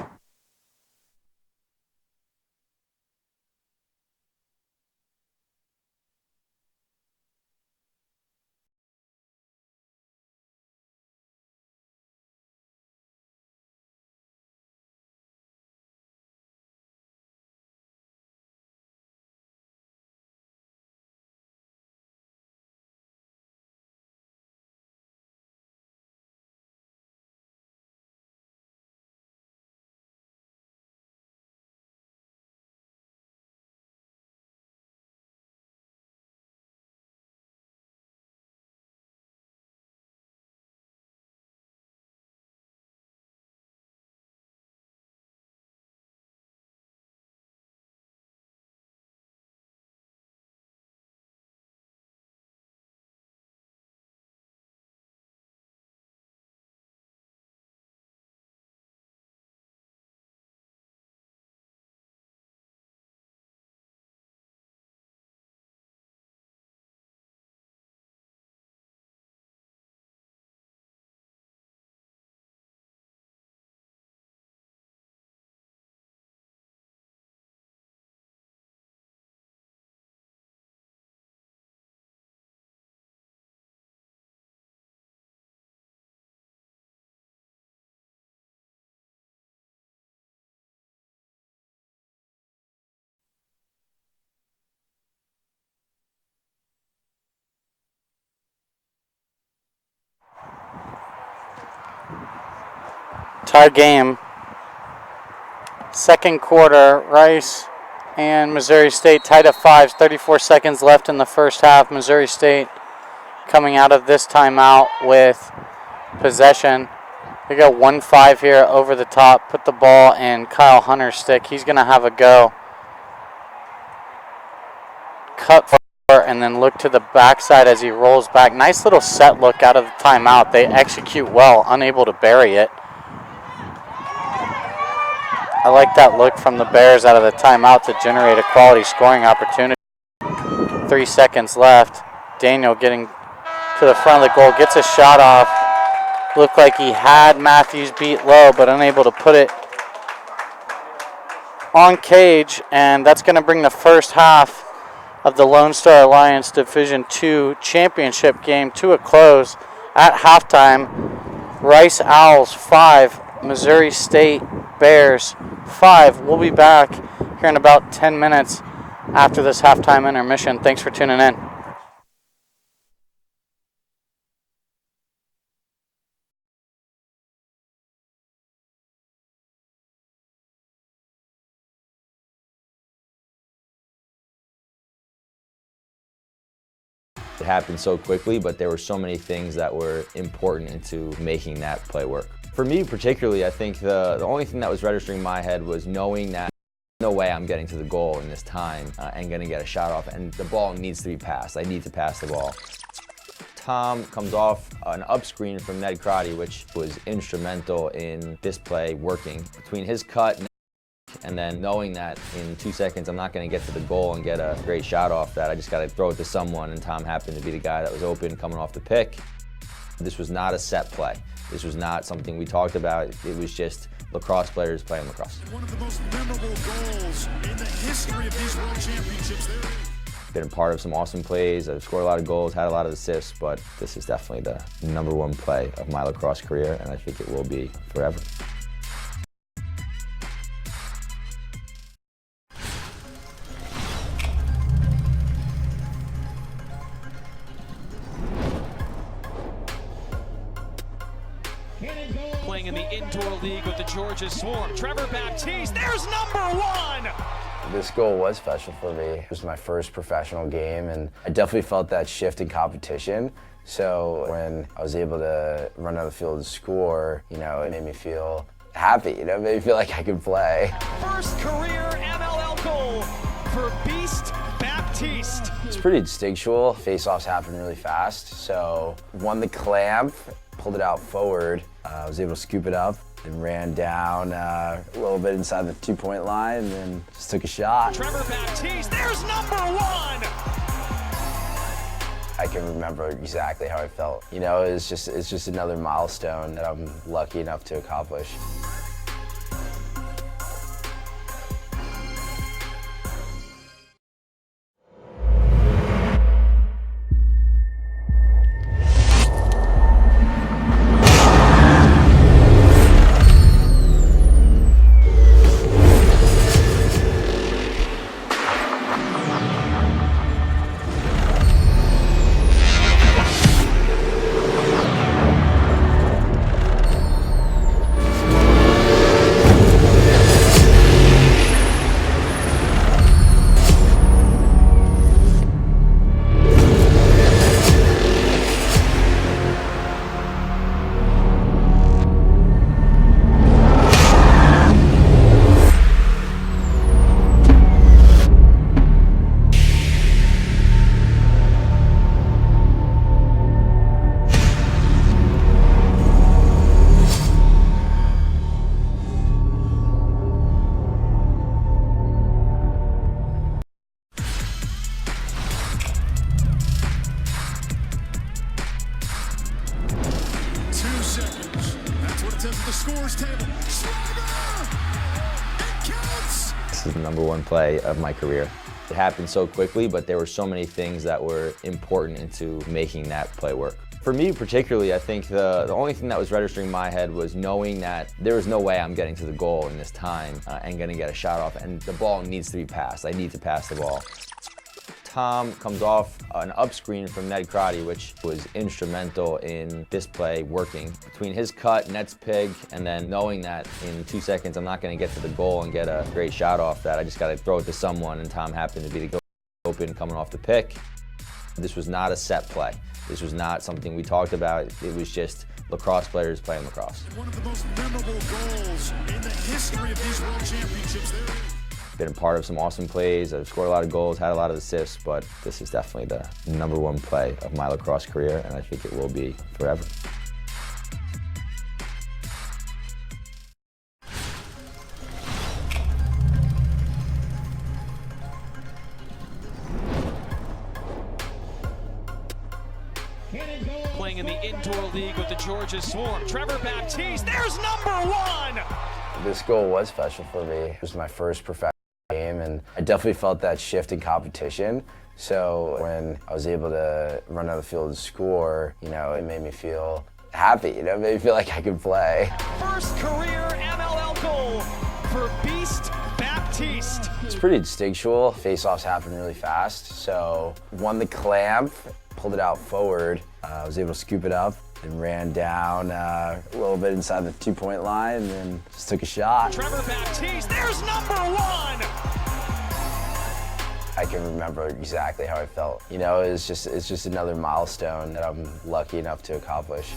Tie game. Second quarter, Rice and Missouri State tied at 5s. 34 seconds left in the first half. Missouri State coming out of this timeout with possession. They got 1-5 here over the top. Put the ball in Kyle Hunter's stick. He's going to have a go. Cut for and then look to the backside as he rolls back. Nice little set look out of the timeout. They execute well, unable to bury it. I like that look from the Bears out of the timeout to generate a quality scoring opportunity. 3 seconds left. Daniel getting to the front of the goal, gets a shot off. Looked like he had Matthews beat low, but unable to put it on cage, and that's going to bring the first half of the Lone Star Alliance Division II championship game to a close. At halftime, Rice Owls 5, Missouri State Bears 5. We'll be back here in about 10 minutes after this halftime intermission. Thanks for tuning in. It happened so quickly, but there were so many things that were important into making that play work. For me particularly, I think the only thing that was registering in my head was knowing that no way I'm getting to the goal in this time and going to get a shot off, and the ball needs to be passed. I need to pass the ball. Tom comes off an up screen from Ned Crotty, which was instrumental in this play working. Between his cut and then knowing that in 2 seconds I'm not going to get to the goal and get a great shot off that, I just got to throw it to someone, and Tom happened to be the guy that was open coming off the pick. This was not a set play. This was not something we talked about. It was just lacrosse players playing lacrosse. One of the most memorable goals in the history of these World Championships. Been a part of some awesome plays. I've scored a lot of goals, had a lot of assists, but this is definitely the #1 play of my lacrosse career, and I think it will be forever. Playing in the indoor league with the Georgia Swarm. Trevor Baptiste, there's #1! This goal was special for me. It was my first professional game, and I definitely felt that shift in competition. So when I was able to run on the field and score, it made me feel happy, it made me feel like I could play. First career MLL goal for Beast Baptiste. It's pretty instinctual. Face-offs happen really fast, so won the clamp, pulled it out forward. I was able to scoop it up and ran down a little bit inside the 2-point line and then just took a shot. Trevor Baptiste, there's #1! I can remember exactly how I felt. It's just another milestone that I'm lucky enough to accomplish. The scores table. Schreiber! It counts! This is the #1 play of my career. It happened so quickly, but there were so many things that were important into making that play work. For me particularly, I think the only thing that was registering in my head was knowing that there was no way I'm getting to the goal in this time and going to get a shot off, and the ball needs to be passed. I need to pass the ball. Tom comes off an up screen from Ned Crotty, which was instrumental in this play working. Between his cut, Ned's pig, and then knowing that in 2 seconds I'm not going to get to the goal and get a great shot off that, I just got to throw it to someone, and Tom happened to be the guy open coming off the pick. This was not a set play. This was not something we talked about. It was just lacrosse players playing lacrosse. One of the most memorable goals in the history of these World Championships. Been a part of some awesome plays. I've scored a lot of goals, had a lot of assists, but this is definitely the #1 play of my lacrosse career, and I think it will be forever. Playing in the indoor league with the Georgia Swarm. Trevor Baptiste, there's #1! This goal was special for me. It was my first professional game, and I definitely felt that shift in competition. So when I was able to run on the field and score, it made me feel happy. It made me feel like I could play. First career MLL goal for Beast Baptiste. It's pretty instinctual. Face-offs happen really fast. So won the clamp, pulled it out forward. I was able to scoop it up and ran down a little bit inside the 2-point line and then just took a shot. Trevor Baptiste, there's number one! I can remember exactly how I felt. It's just another milestone that I'm lucky enough to accomplish.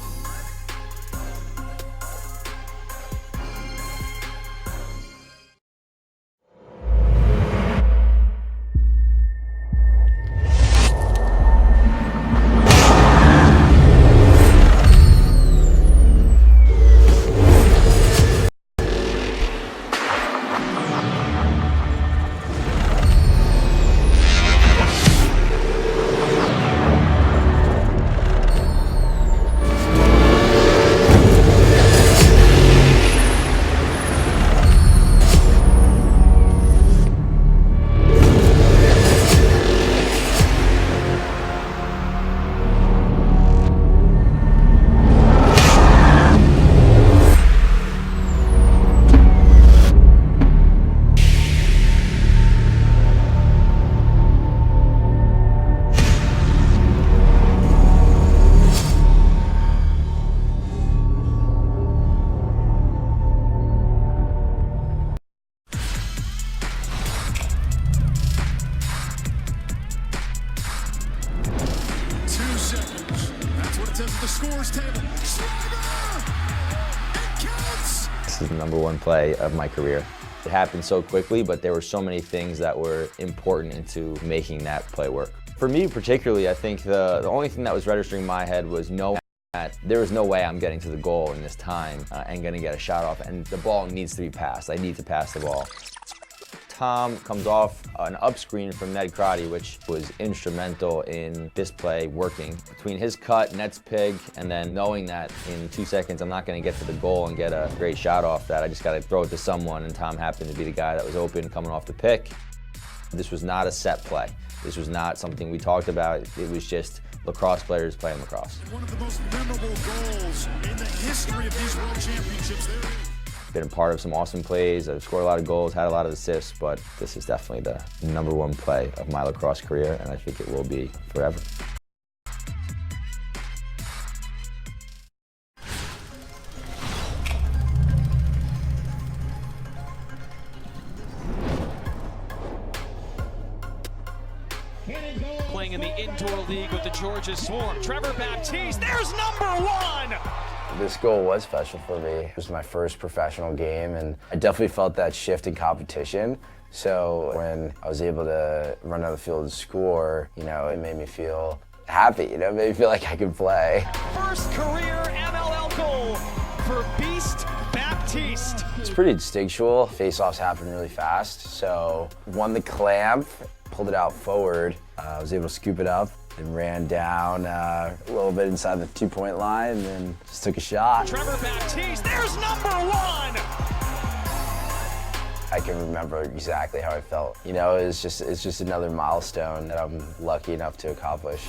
The scores table. Schreiber! It counts! This is the #1 play of my career. It happened so quickly, but there were so many things that were important into making that play work. For me particularly, I think the only thing that was registering in my head was knowing that there was no way I'm getting to the goal in this time and gonna get a shot off, and the ball needs to be passed. I need to pass the ball. Tom comes off an up screen from Ned Crotty, which was instrumental in this play working. Between his cut, Ned's pig, and then knowing that in 2 seconds I'm not gonna get to the goal and get a great shot off that, I just gotta throw it to someone, and Tom happened to be the guy that was open coming off the pick. This was not a set play. This was not something we talked about. It was just lacrosse players playing lacrosse. One of the most memorable goals in the history of these World Championships. Been a part of some awesome plays. I've scored a lot of goals, had a lot of assists, but this is definitely the #1 play of my lacrosse career, and I think it will be forever. Playing in the indoor league with the Georgia Swarm. Trevor Baptiste, there's #1! This goal was special for me. It was my first professional game, and I definitely felt that shift in competition. So when I was able to run on the field and score, it made me feel happy. It made me feel like I could play. First career MLL goal for Beast Baptiste. It's pretty instinctual. Face-offs happen really fast. So won the clamp, pulled it out forward. I was able to scoop it up and ran down a little bit inside the 2-point line and then just took a shot. Trevor Baptiste, there's #1! I can remember exactly how I felt. It's just another milestone that I'm lucky enough to accomplish.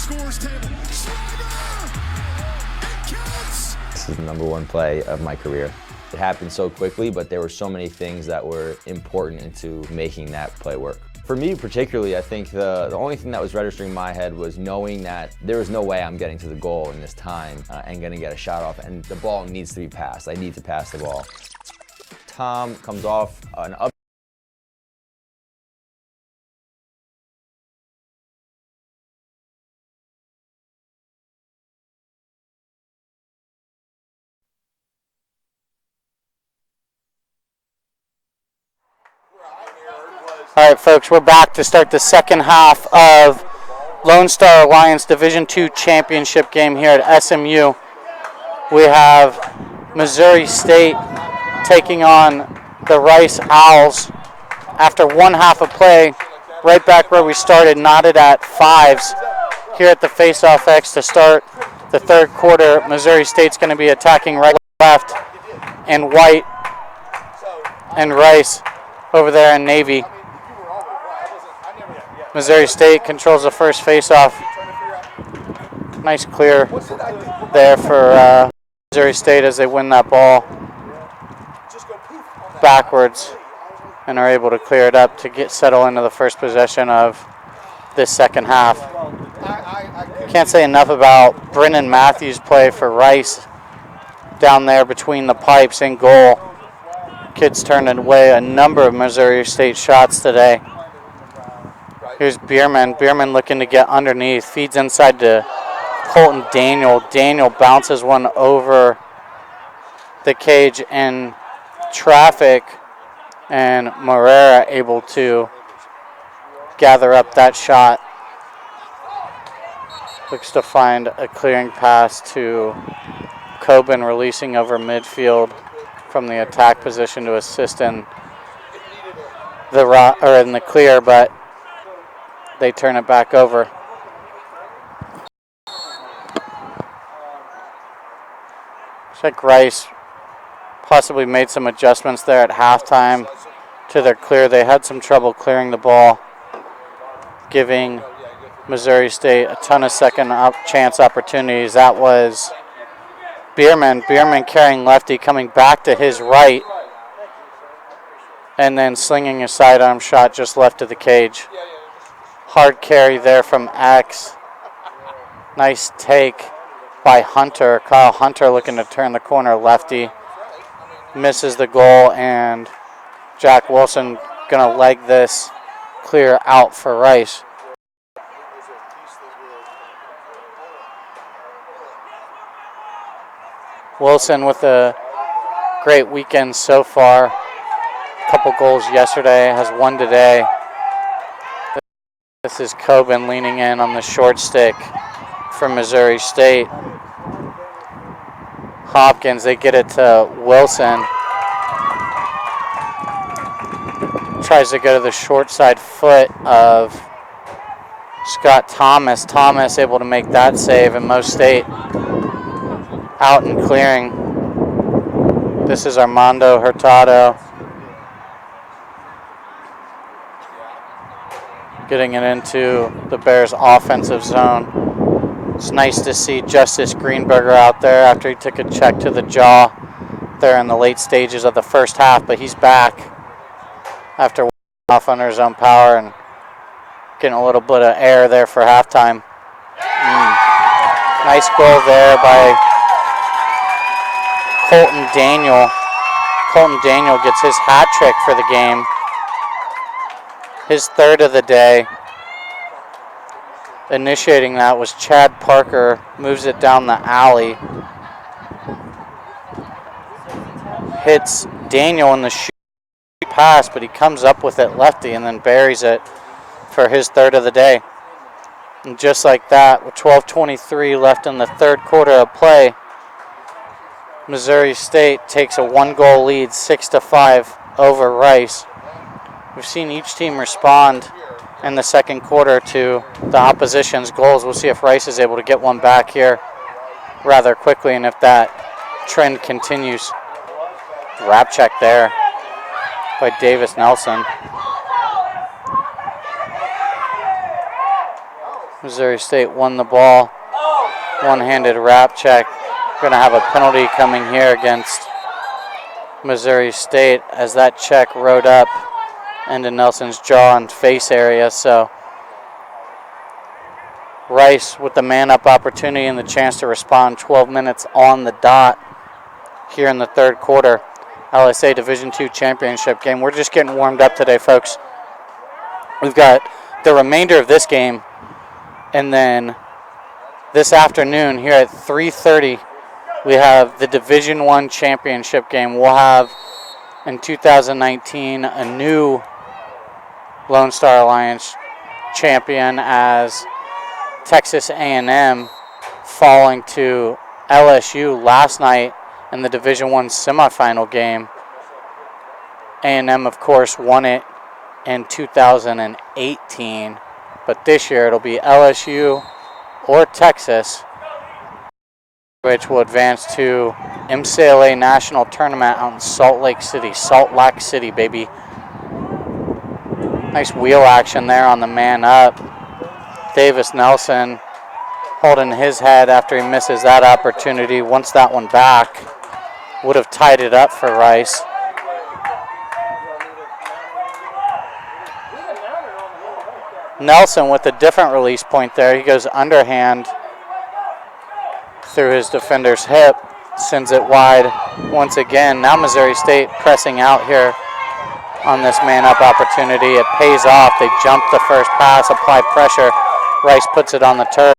scores table. Schreiber! It counts! This is the #1 play of my career. It happened so quickly, but there were so many things that were important into making that play work. For me particularly, I think the only thing that was registering in my head was knowing that there was no way I'm getting to the goal in this time and gonna get a shot off, and the ball needs to be passed. I need to pass the ball. Tom comes off an up. All right, folks, we're back to start the second half of Lone Star Alliance Division II championship game here at SMU. We have Missouri State taking on the Rice Owls. After one half of play, right back where we started, knotted at 5s here at the face-off X to start the third quarter. Missouri State's going to be attacking right, left, and white, and Rice over there in navy. Missouri State controls the first face-off. Nice clear there for Missouri State as they win that ball backwards and are able to clear it up to settle into the first possession of this second half. Can't say enough about Brennan Matthews' play for Rice down there between the pipes and goal. Kids turned away a number of Missouri State shots today. Here's Bierman. Bierman looking to get underneath. Feeds inside to Colton Daniel. Daniel bounces one over the cage in traffic, and Morera able to gather up that shot. Looks to find a clearing pass to Coben, releasing over midfield from the attack position to assist in the clear, but they turn it back over. Looks like Rice possibly made some adjustments there at halftime to their clear. They had some trouble clearing the ball, giving Missouri State a ton of second chance opportunities. That was Bierman. Bierman carrying lefty, coming back to his right, and then slinging a sidearm shot just left of the cage. Hard carry there from X. Nice take by Hunter. Kyle Hunter looking to turn the corner lefty. Misses the goal, and Jack Wilson gonna leg this clear out for Rice. Wilson with a great weekend so far. Couple goals yesterday, has one today. This is Coben leaning in on the short stick for Missouri State. Hopkins, they get it to Wilson. Tries to go to the short side foot of Scott Thomas. Thomas able to make that save, and Mo State out and clearing. This is Armando Hurtado. Getting it into the Bears' offensive zone. It's nice to see Justice Greenberger out there after he took a check to the jaw there in the late stages of the first half, but he's back after off under his own power and getting a little bit of air there for halftime. Nice goal there by Colton Daniel. Colton Daniel gets his hat trick for the game. His third of the day. Initiating that was Chad Parker. Moves it down the alley. Hits Daniel in the shoot pass, but he comes up with it lefty and then buries it for his third of the day. And just like that, with 12:23 left in the third quarter of play, Missouri State takes a 1-goal lead, 6-5 over Rice. We've seen each team respond in the second quarter to the opposition's goals. We'll see if Rice is able to get one back here rather quickly, and if that trend continues. Wrap check there by Davis Nelson. Missouri State won the ball. One-handed wrap check. Going to have a penalty coming here against Missouri State as that check rode up into Nelson's jaw and face area. So Rice with the man-up opportunity and the chance to respond. 12 minutes on the dot here in the third quarter. LSA Division II championship game. We're just getting warmed up today, folks. We've got the remainder of this game, and then this afternoon here at 3:30, we have the Division I championship game. We'll have in 2019 a new Lone Star Alliance champion as Texas A&M falling to LSU last night in the Division I semifinal game. A&M, of course, won it in 2018, but this year it'll be LSU or Texas, which will advance to MCLA National Tournament out in Salt Lake City, baby. Nice wheel action there on the man up. Davis Nelson holding his head after he misses that opportunity. Once that one back, would have tied it up for Rice. Nelson with a different release point there. He goes underhand through his defender's hip, sends it wide once again. Now Missouri State pressing out here on this man-up opportunity. It pays off. They jump the first pass, apply pressure. Rice puts it on the turf.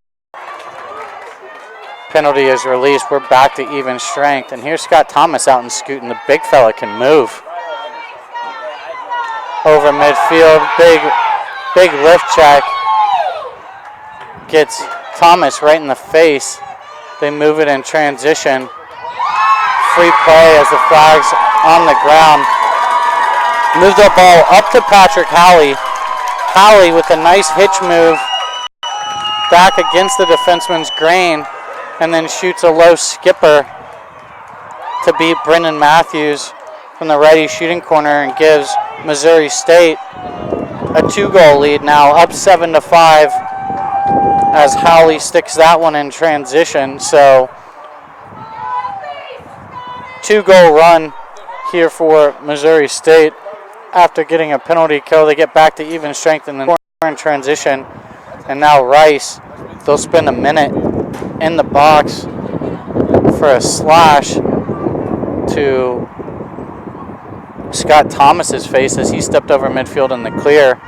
Penalty is released. We're back to even strength. And here's Scott Thomas out and scooting. The big fella can move. Over midfield, big lift check. Gets Thomas right in the face. They move it in transition. Free play as the flag's on the ground. Move the ball up to Patrick Howley. Howley with a nice hitch move back against the defenseman's grain, and then shoots a low skipper to beat Brendan Matthews from the righty shooting corner and gives Missouri State a 2-goal lead now, up 7-5 as Howley sticks that one in transition. So 2-goal run here for Missouri State after getting a penalty kill. They get back to even strength in the corner in transition. And now Rice, they'll spend a minute in the box for a slash to Scott Thomas's face as he stepped over midfield in the clear.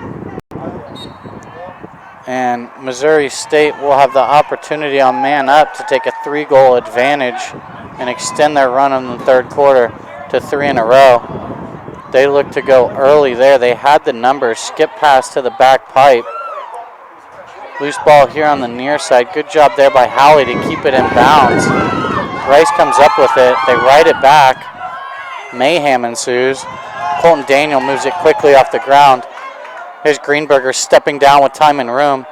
And Missouri State will have the opportunity on man up to take a 3-goal advantage and extend their run in the third quarter to 3 in a row. They look to go early there. They had the numbers. Skip pass to the back pipe. Loose ball here on the near side. Good job there by Howley to keep it in bounds. Rice comes up with it. They right it back. Mayhem ensues. Colton Daniel moves it quickly off the ground. Here's Greenberger stepping down with time and room.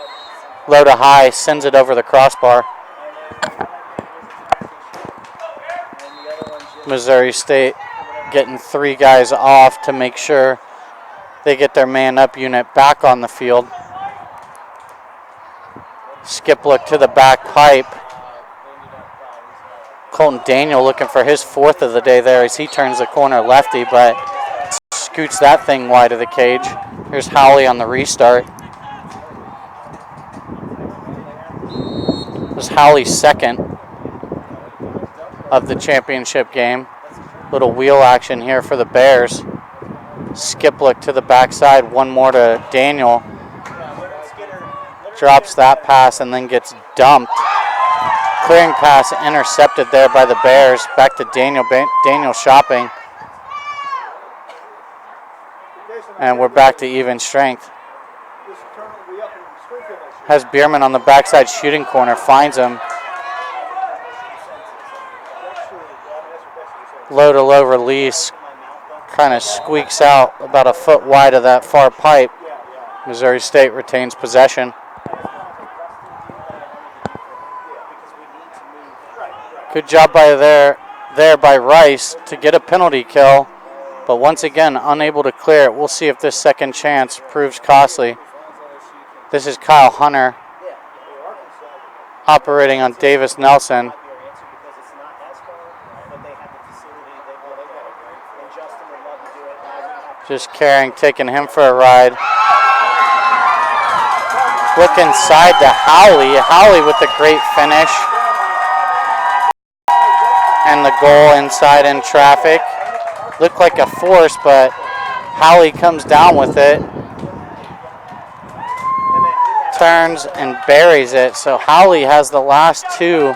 Low to high, sends it over the crossbar. Missouri State getting 3 guys off to make sure they get their man-up unit back on the field. Skip look to the back pipe. Colton Daniel looking for his 4th of the day there as he turns the corner lefty, but scoots that thing wide of the cage. Here's Howley on the restart. This was Howley's 2nd of the championship game. Little wheel action here for the Bears. Skip look to the backside, one more to Daniel. Drops that pass and then gets dumped. Clearing pass intercepted there by the Bears. Back to Daniel. Daniel shopping. And we're back to even strength. Has Bierman on the backside shooting corner. Finds him. Low to low release. Kind of squeaks out about a foot wide of that far pipe. Missouri State retains possession. Good job by there by Rice to get a penalty kill, but once again unable to clear it. We'll see if this second chance proves costly. This is Kyle Hunter operating on Davis Nelson. Just carrying, taking him for a ride. Look inside to Howley. Howley with a great finish. And the goal inside in traffic. Looked like a force, but Howley comes down with it. Turns and buries it. So Howley has the last two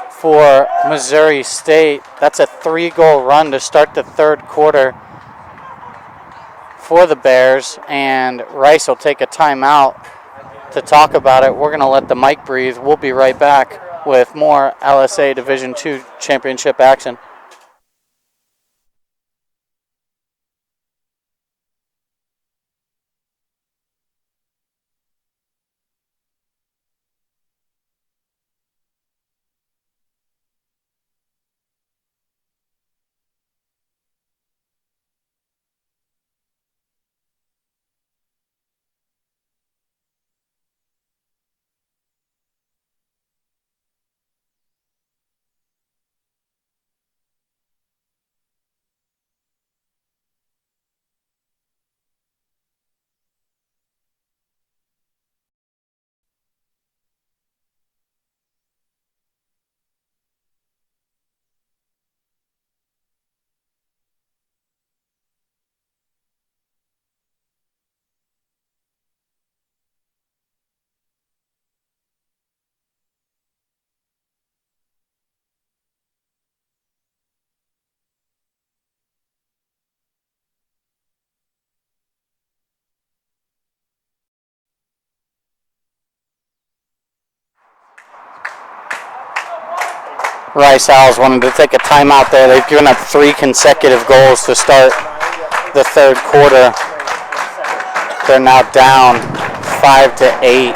for Missouri State. That's a 3-goal run to start the third quarter for the Bears, and Rice will take a timeout to talk about it. We're going to let the mic breathe. We'll be right back with more LSA Division II championship action. Rice Owls wanted to take a timeout there. They've given up 3 consecutive goals to start the third quarter. They're now down 5-8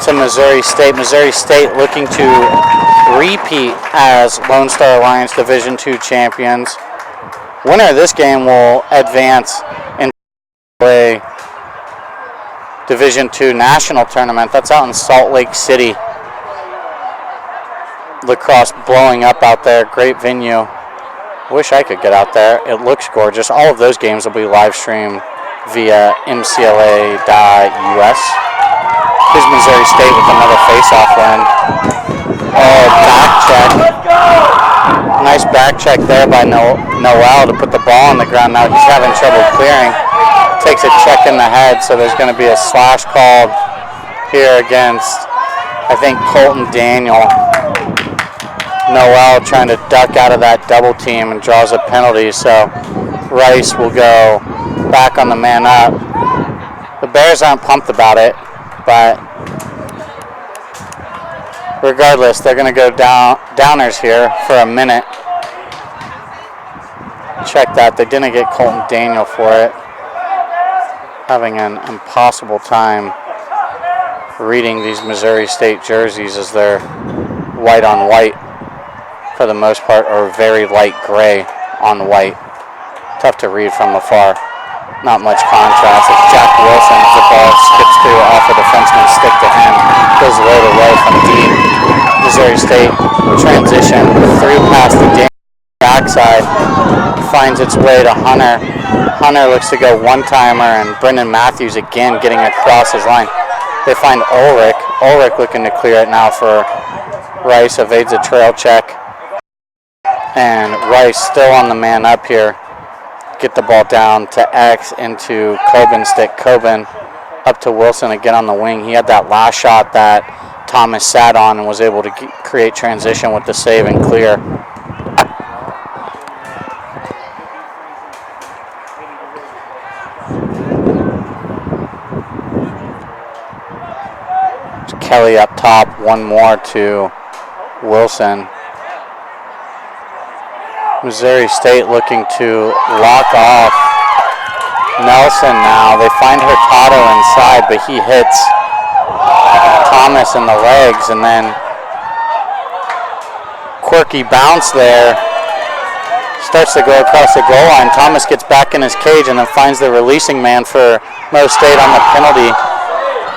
to Missouri State. Missouri State looking to repeat as Lone Star Alliance Division II champions. Winner of this game will advance into a Division II national tournament. That's out in Salt Lake City. Lacrosse blowing up out there. Great venue. Wish I could get out there. It looks gorgeous. All of those games will be live streamed via mcla.us. Here's Missouri State with another face-off win. Oh, back check. Nice back check there by Noel to put the ball on the ground. Now he's having trouble clearing. Takes a check in the head, so there's going to be a slash called here against, I think, Colton Daniel. Noel trying to duck out of that double team and draws a penalty, so Rice will go back on the man up. The Bears aren't pumped about it, but regardless, they're going to go downers here for a minute. Check that. They didn't get Colton Daniel for it. Having an impossible time reading these Missouri State jerseys as they're white on white for the most part, or very light gray on white. Tough to read from afar. Not much contrast. It's Jack Wilson as the ball skips through off a defenseman's stick to him. Goes low to low from deep. Missouri State transition through past the backside. Finds its way to Hunter. Hunter looks to go one-timer, and Brendan Matthews again getting across his line. They find Ulrich. Ulrich looking to clear it now for Rice. Evades a trail check. And Rice still on the man up here. Get the ball down to X into Coben's stick. Coben up to Wilson again on the wing. He had that last shot that Thomas sat on and was able to create transition with the save and clear. Kelly up top, one more to Wilson. Missouri State looking to lock off Nelson now. They find Hurtado inside, but he hits Thomas in the legs, and then quirky bounce there. Starts to go across the goal line. Thomas gets back in his cage and then finds the releasing man for Mo State on the penalty.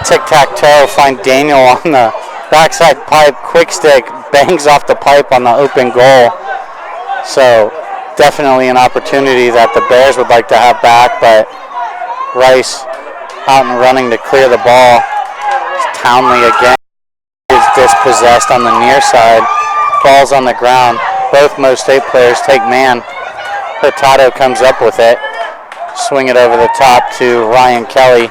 tic-tac-toe, find Daniel on the backside pipe, quick stick, bangs off the pipe on the open goal. So definitely an opportunity that the Bears would like to have back, but Rice out and running to clear the ball. Townley again is dispossessed on the near side. Ball's on the ground. Both Mo State players take man. Hurtado comes up with it. Swing it over the top to Ryan Kelly.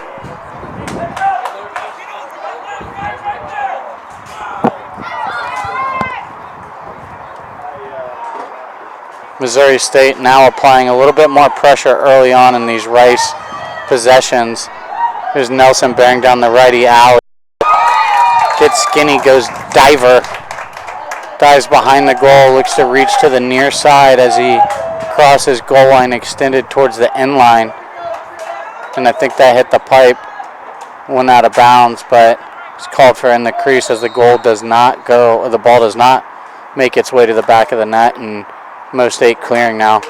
Missouri State now applying a little bit more pressure early on in these Rice possessions. There's Nelson bearing down the righty alley. Gets skinny, goes diver. Dives behind the goal, looks to reach to the near side as he crosses goal line extended towards the end line. And I think that hit the pipe, went out of bounds, but it's called for in the crease as the goal does not go, or the ball does not make its way to the back of the net, and Mo State clearing now.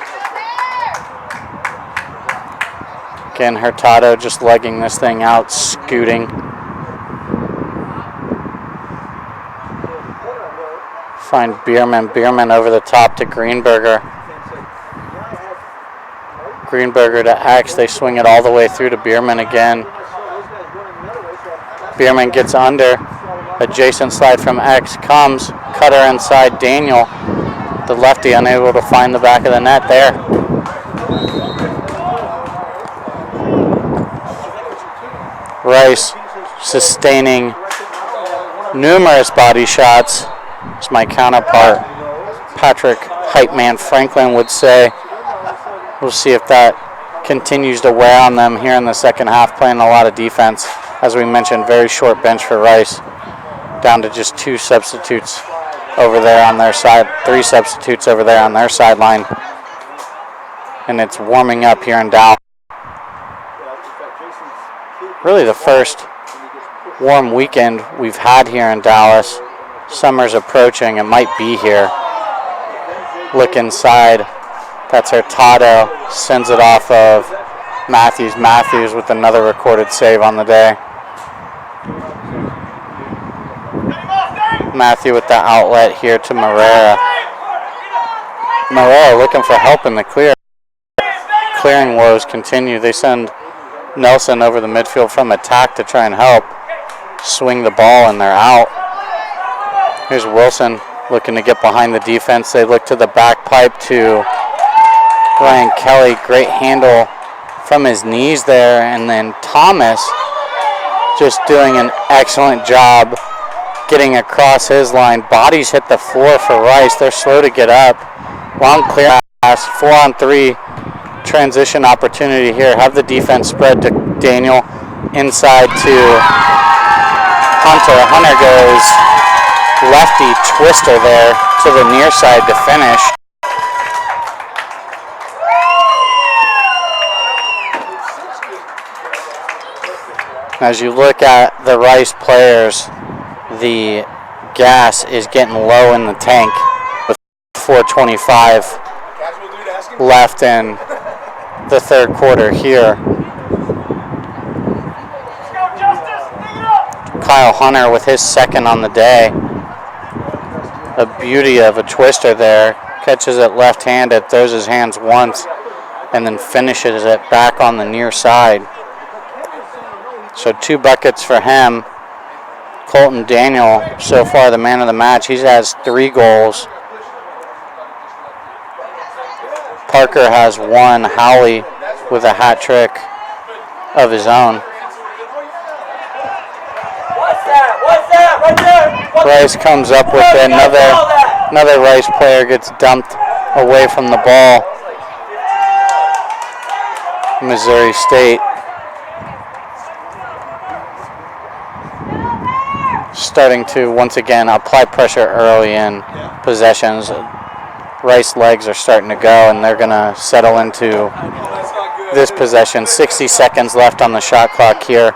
Again, Hurtado just legging this thing out, scooting. Find Bierman. Bierman over the top to Greenberger. Greenberger to X. They swing it all the way through to Bierman again. Bierman gets under. Adjacent slide from X comes. Cutter inside Daniel. The lefty unable to find the back of the net there. Rice sustaining numerous body shots, as my counterpart Patrick Hypeman Franklin would say. We'll see if that continues to wear on them here in the second half, playing a lot of defense. As we mentioned, very short bench for Rice, down to just 2 substitutes over there on their side, 3 substitutes over there on their sideline. And it's warming up here in Dallas. Really the first warm weekend we've had here in Dallas. Summer's approaching, it might be here. Look inside, that's Hurtado, sends it off of Matthews. Matthews with another recorded save on the day. Matthew with the outlet here to Morera. Morera looking for help in the clear. Clearing woes continue. They send Nelson over the midfield from attack to try and help. Swing the ball and they're out. Here's Wilson looking to get behind the defense. They look to the back pipe to Ryan Kelly. Great handle from his knees there. And then Thomas just doing an excellent job getting across his line. Bodies hit the floor for Rice. They're slow to get up. Long clear pass. 4-on-3 transition opportunity here. Have the defense spread to Daniel. Inside to Hunter. Hunter goes lefty twister there to the near side to finish. As you look at the Rice players, the gas is getting low in the tank with 4:25 left in the third quarter here. Kyle Hunter with his second on the day. A beauty of a twister there. Catches it left-handed, throws his hands once, and then finishes it back on the near side. So 2 buckets for him. Colton Daniel, so far the man of the match. He has 3 goals. Parker has 1. Howley with a hat trick of his own. Rice comes up with it. Another Rice player gets dumped away from the ball. Missouri State starting to once again apply pressure early in possessions. Rice legs are starting to go, and they're going to settle into this possession. 60 seconds left on the shot clock here.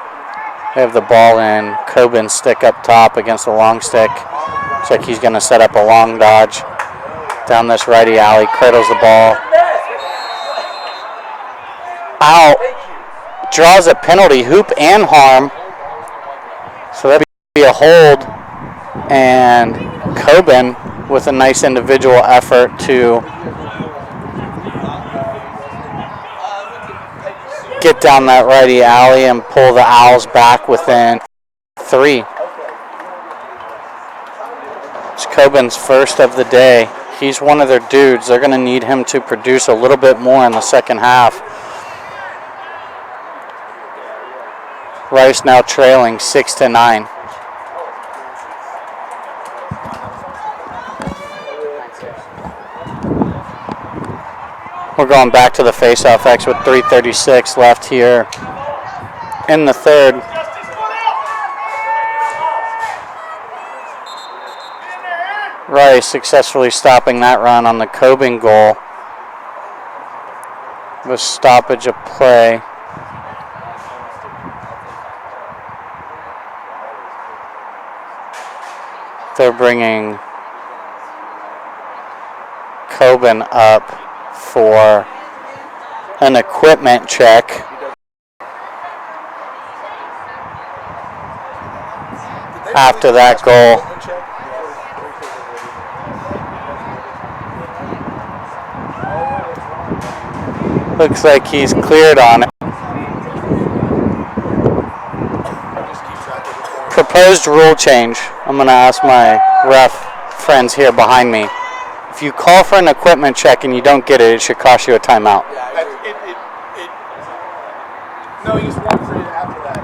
They have the ball in. Coben stick up top against the long stick. Looks like he's going to set up a long dodge down this righty alley. Cradles the ball. Out. Draws a penalty, hoop and harm. So that'd be a hold, and Coben with a nice individual effort to get down that righty alley and pull the Owls back within 3. It's Coben's first of the day. He's one of their dudes. They're going to need him to produce a little bit more in the second half. Rice now trailing 6-9. We're going back to the face-off X with 3:36 left here in the third. Rice successfully stopping that run on the Coben goal. The stoppage of play. They're bringing Coben up for an equipment check. After that goal. Looks like he's cleared on it. Proposed rule change. I'm going to ask my ref friends here behind me. If you call for an equipment check and you don't get it, it should cost you a timeout. No, he just won for it after that.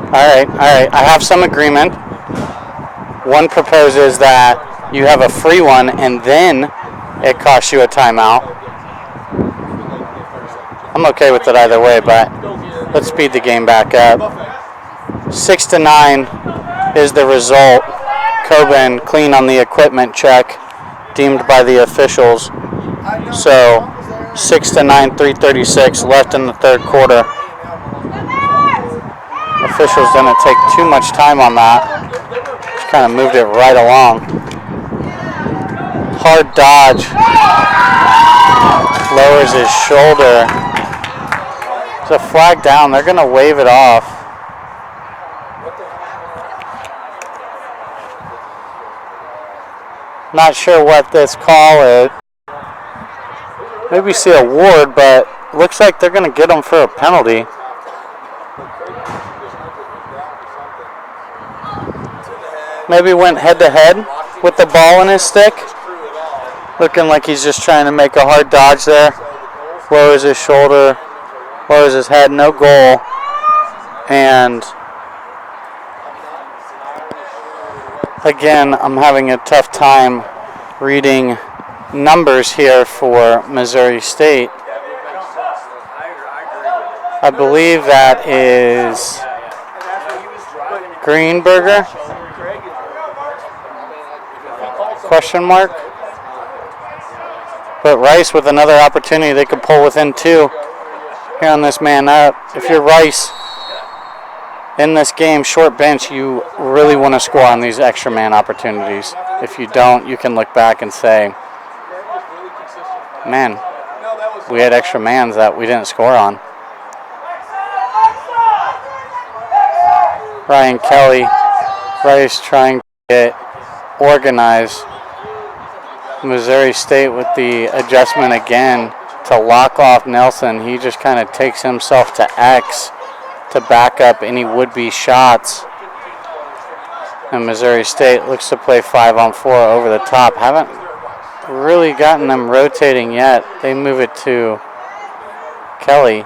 All right. I have some agreement. One proposes that you have a free one and then it costs you a timeout. I'm okay with it either way, but let's speed the game back up. 6-9 is the result. Coben clean on the equipment check, deemed by the officials. So 6-9, 3:36 left in the third quarter. Officials didn't take too much time on that. Just kind of moved it right along. Hard dodge. Lowers his shoulder. There's a flag down. They're going to wave it off. Not sure what this call is. Maybe see a ward, but looks like they're going to get him for a penalty. Maybe went head-to-head with the ball in his stick. Looking like he's just trying to make a hard dodge there. Lowers his shoulder, lowers his head, no goal. And again, I'm having a tough time reading numbers here for Missouri State. I believe that is Greenberger? Question mark? But Rice with another opportunity, they could pull within 2 here on this man up. If you're Rice in this game, short bench, you really want to score on these extra man opportunities. If you don't, you can look back and say, man, we had extra mans that we didn't score on. Ryan Kelly, Rice trying to get organized. Missouri State with the adjustment again to lock off Nelson. He just kind of takes himself to X to back up any would-be shots. And Missouri State looks to play 5-on-4 over the top. Haven't really gotten them rotating yet. They move it to Kelly.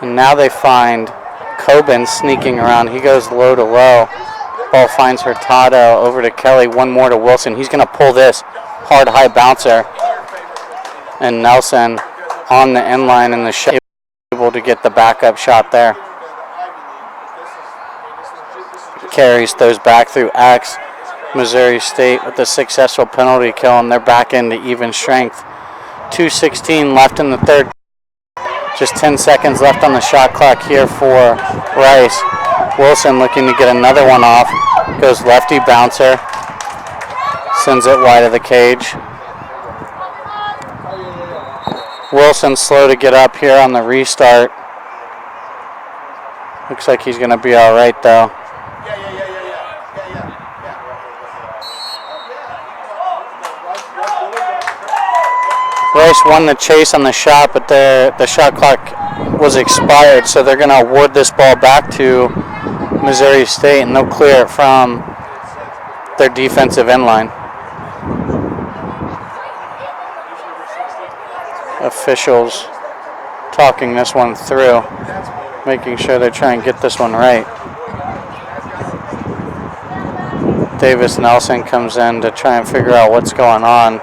And now they find Coben sneaking around. He goes low to low. Ball finds Hurtado over to Kelly. One more to Wilson. He's going to pull this hard high bouncer. And Nelson on the end line in the shot, able to get the backup shot there. Carries, throws back through X. Missouri State with a successful penalty kill, and they're back into even strength. 2:16 left in the third. Just 10 seconds left on the shot clock here for Rice. Wilson looking to get another one off. Goes lefty bouncer. Sends it wide of the cage. Wilson slow to get up here on the restart. Looks like he's going to be all right, though. Rice won the chase on the shot, but the shot clock was expired, so they're going to award this ball back to Missouri State, and they'll clear it from their defensive end line. Officials talking this one through, making sure they try and get this one right. Davis Nelson comes in to try and figure out what's going on.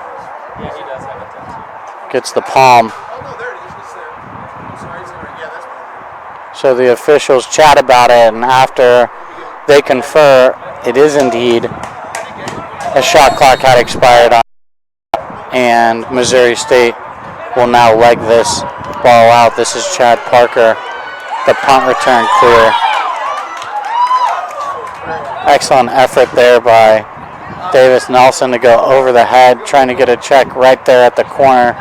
Gets the palm. So the officials chat about it, and after they confer, it is indeed a shot clock had expired on, and Missouri State will now leg this ball out. This is Chad Parker. The punt return clear. Excellent effort there by Davis Nelson to go over the head, trying to get a check right there at the corner.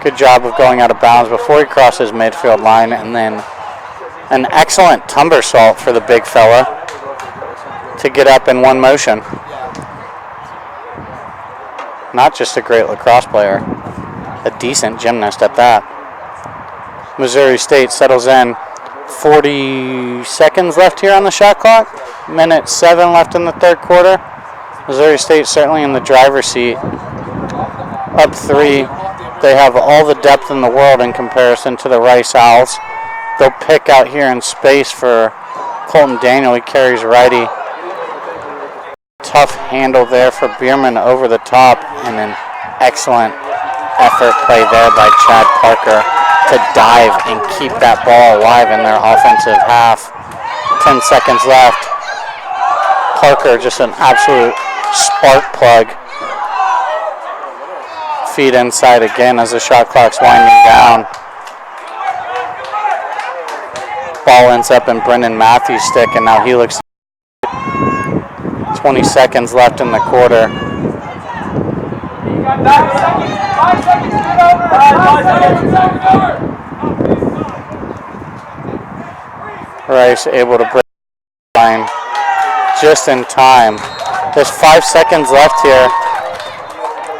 Good job of going out of bounds before he crosses midfield line, and then an excellent tumbersault for the big fella to get up in one motion. Not just a great lacrosse player, a decent gymnast at that. Missouri State settles in. 40 seconds left here on the shot clock. Minute 7 left in the third quarter. Missouri State certainly in the driver's seat. Up 3. They have all the depth in the world in comparison to the Rice Owls. They'll pick out here in space for Colton Daniel. He carries righty. Tough handle there for Bierman over the top, and an excellent effort play there by Chad Parker to dive and keep that ball alive in their offensive half. 10 seconds left. Parker just an absolute spark plug. Feet inside again as the shot clock's winding down. Ball ends up in Brendan Matthews' stick, and now he looks. 20 seconds left in the quarter. Rice able to break the line just in time. There's 5 seconds left here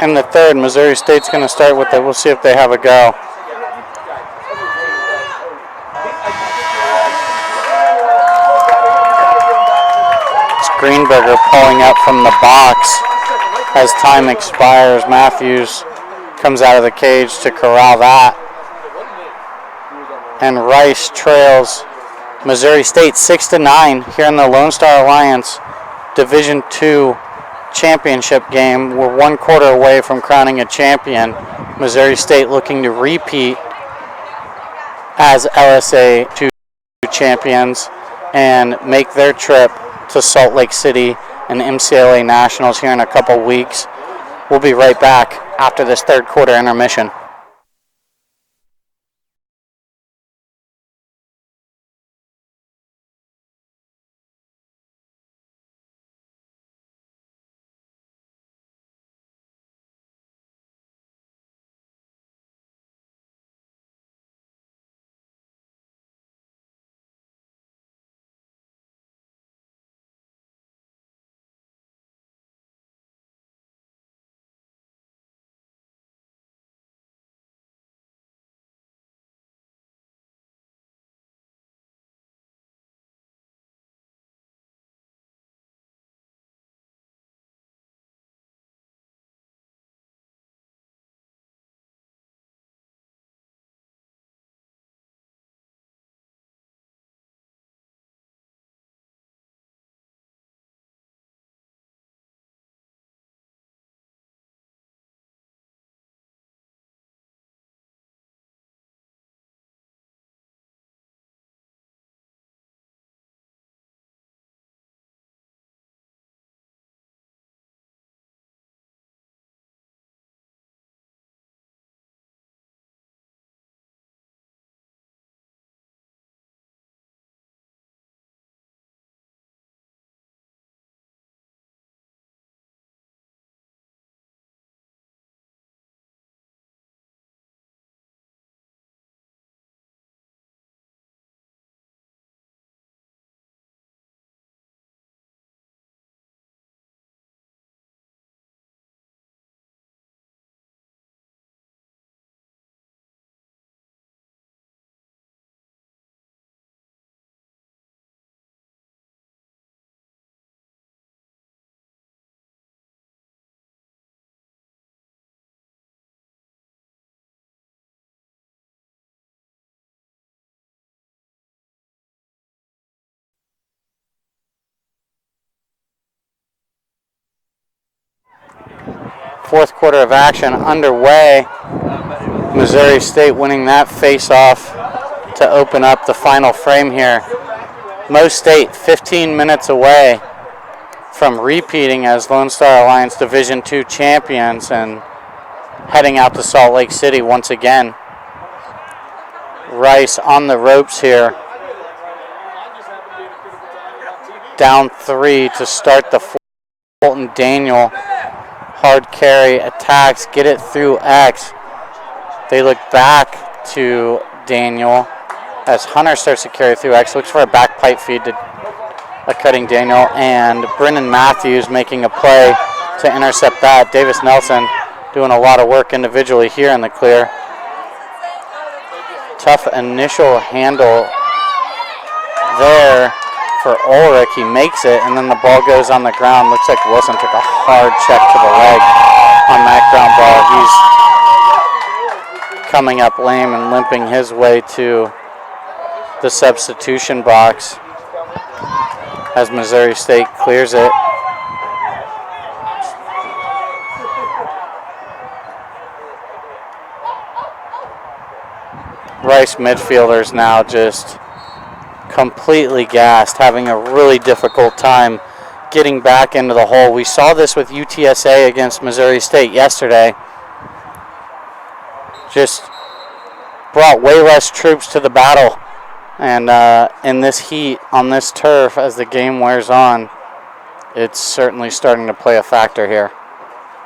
in the third. Missouri State's going to start with it. We'll see if they have a go. It's Greenberger pulling up from the box as time expires. Matthews comes out of the cage to corral that. And Rice trails Missouri State 6-9 here in the Lone Star Alliance Division II championship game. We're 1 quarter away from crowning a champion. Missouri State looking to repeat as LSA 2 champions and make their trip to Salt Lake City and MCLA Nationals here in a couple weeks. We'll be right back after this third quarter intermission. Fourth quarter of action underway. Missouri State winning that face-off to open up the final frame here. Mo State 15 minutes away from repeating as Lone Star Alliance Division II champions and heading out to Salt Lake City once again. Rice on the ropes here. Down 3 to start the fourth. Colton Daniel, hard carry, attacks, get it through X. They look back to Daniel as Hunter starts to carry through X, looks for a back pipe feed to a cutting Daniel, and Brennan Matthews making a play to intercept that. Davis Nelson doing a lot of work individually here in the clear. Tough initial handle there for Ulrich. He makes it, and then the ball goes on the ground. Looks like Wilson took a hard check to the leg on that ground ball. He's coming up lame and limping his way to the substitution box as Missouri State clears it. Rice midfielders now just completely gassed, having a really difficult time getting back into the hole. We saw this with UTSA against Missouri State yesterday. Just brought way less troops to the battle. And in this heat, on this turf, as the game wears on, it's certainly starting to play a factor here.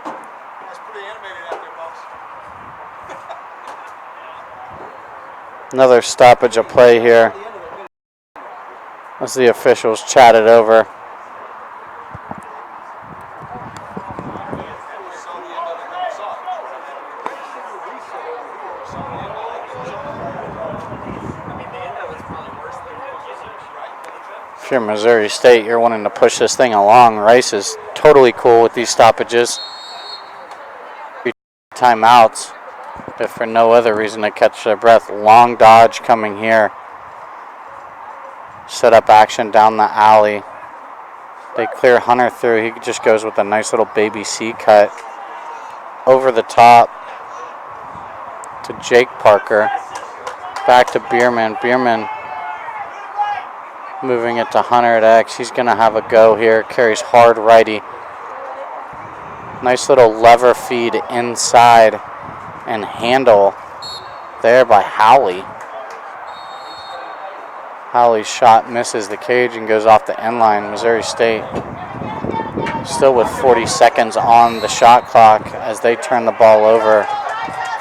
That's pretty animated out there, boss. Another stoppage of play here as the officials chat it over. If you're Missouri State, you're wanting to push this thing along. Rice is totally cool with these stoppages. Timeouts, if for no other reason to catch their breath. Long dodge coming here. Set up action down the alley. They clear Hunter through. He just goes with a nice little baby C cut over the top to Jake Parker. Back to Bierman. Bierman moving it to Hunter at X. He's going to have a go here. Carries hard righty. Nice little lever feed inside and handle there by Howley. Howley's shot misses the cage and goes off the end line. Missouri State still with 40 seconds on the shot clock as they turn the ball over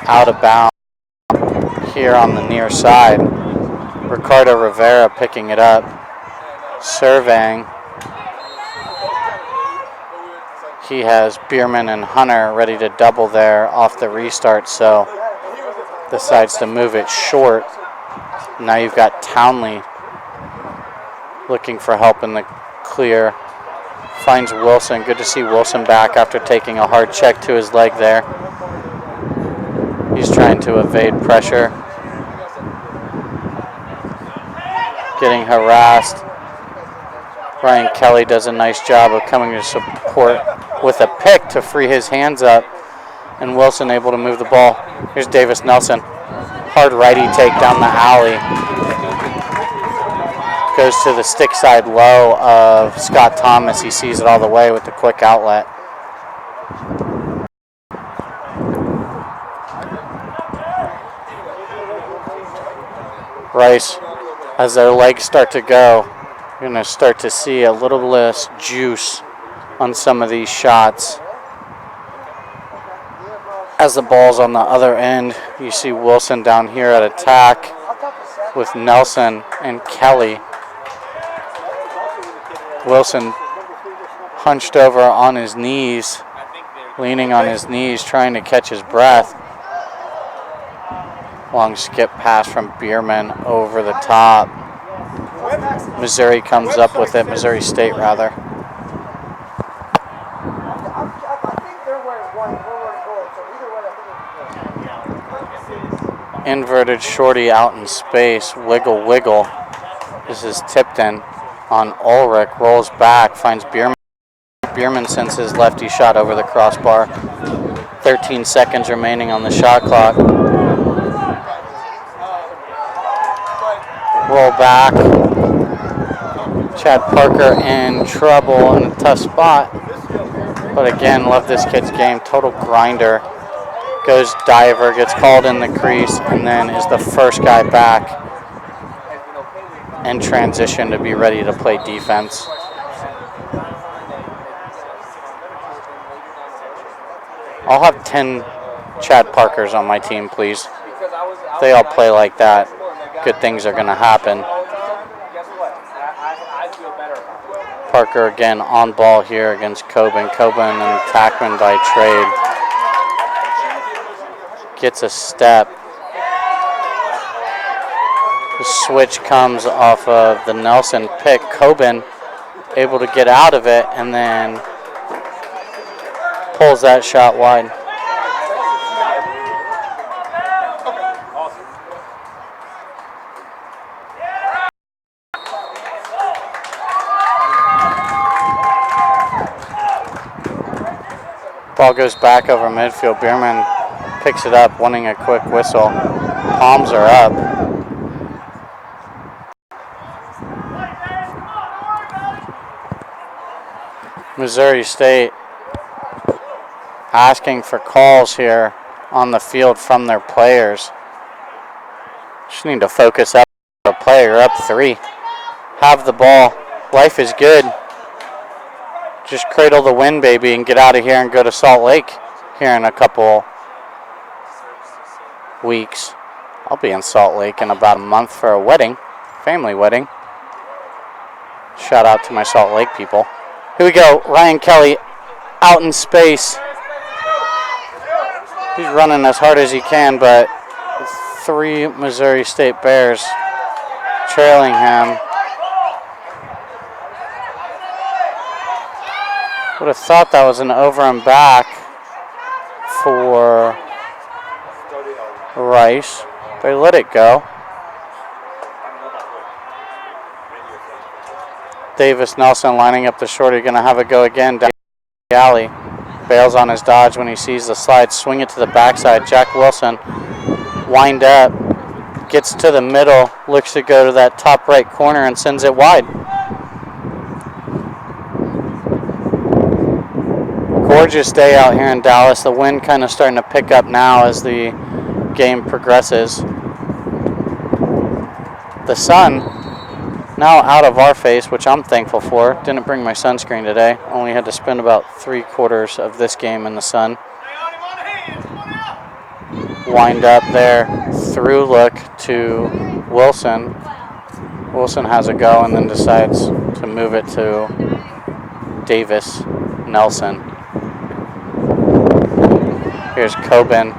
out of bounds here on the near side. Ricardo Rivera picking it up. Surveying. He has Bierman and Hunter ready to double there off the restart, so decides to move it short. Now you've got Townley looking for help in the clear. Finds Wilson. Good to see Wilson back after taking a hard check to his leg there. He's trying to evade pressure. Getting harassed. Ryan Kelly does a nice job of coming to support with a pick to free his hands up. And Wilson able to move the ball. Here's Davis Nelson. Hard righty take down the alley. Goes to the stick side low of Scott Thomas. He sees it all the way with the quick outlet. Rice, as their legs start to go, you're going to start to see a little less juice on some of these shots. As the ball's on the other end, you see Wilson down here at attack with Nelson and Kelly. Wilson hunched over on his knees, leaning on his knees, trying to catch his breath. Long skip pass from Bierman over the top. Missouri comes up with it, Missouri State rather. Inverted shorty out in space, wiggle, wiggle. This is Tipton on Ulrich, rolls back, finds Bierman. Bierman sends his lefty shot over the crossbar. 13 seconds remaining on the shot clock. Roll back. Chad Parker in trouble in a tough spot. But again, love this kid's game. Total grinder. Goes diver, gets called in the crease, and then is the first guy back in transition to be ready to play defense. I'll have 10 Chad Parkers on my team, please. If they all play like that, good things are going to happen. Parker again on ball here against Coben. Coben and Tackman by trade. Gets a step. The switch comes off of the Nelson pick. Coben able to get out of it and then pulls that shot wide. Ball goes back over midfield. Bierman picks it up, wanting a quick whistle. Palms are up. Missouri State asking for calls here on the field from their players. Just need to focus up the player. Up 3. Have the ball. Life is good. Just cradle the win, baby, and get out of here and go to Salt Lake here in a couple weeks. I'll be in Salt Lake in about a month for a wedding, family wedding. Shout out to my Salt Lake people. Here we go. Ryan Kelly out in space. He's running as hard as he can, but 3 Missouri State Bears trailing him. Would have thought that was an over and back for Rice. They let it go. Davis Nelson lining up the shorty, going to have a go again down the alley. Bails on his dodge when he sees the slide. Swing it to the backside. Jack Wilson wind up, gets to the middle, looks to go to that top right corner and sends it wide. Gorgeous day out here in Dallas. The wind kind of starting to pick up now as the game progresses. The sun now out of our face, which I'm thankful for. Didn't bring my sunscreen today. Only had to spend about 3/4 of this game in the sun. Wind up there, through look to Wilson. Wilson has a go and then decides to move it to Davis Nelson. Here's Coben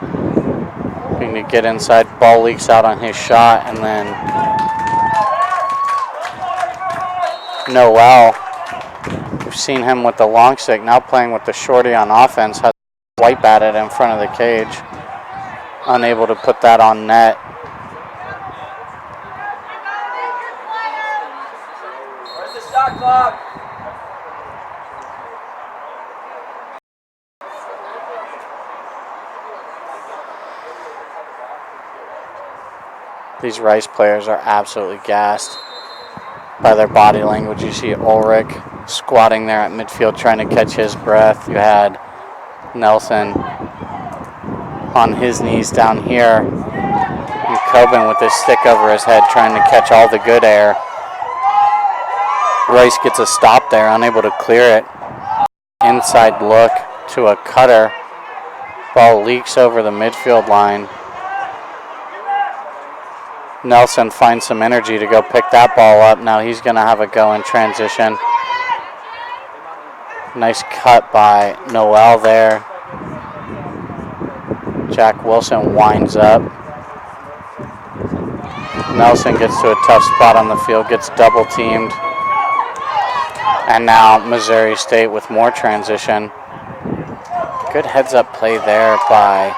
looking to get inside. Ball leaks out on his shot, and then Noel. We've seen him with the long stick, now playing with the shorty on offense. Has a wipe at it in front of the cage. Unable to put that on net. Where's the shot clock? These Rice players are absolutely gassed by their body language. You see Ulrich squatting there at midfield trying to catch his breath. You had Nelson on his knees down here. And Coben with his stick over his head trying to catch all the good air. Rice gets a stop there, unable to clear it. Inside look to a cutter. Ball leaks over the midfield line. Nelson finds some energy to go pick that ball up. Now he's going to have a go in transition. Nice cut by Noel there. Jack Wilson winds up. Nelson gets to a tough spot on the field, gets double teamed. And now Missouri State with more transition. Good heads up play there by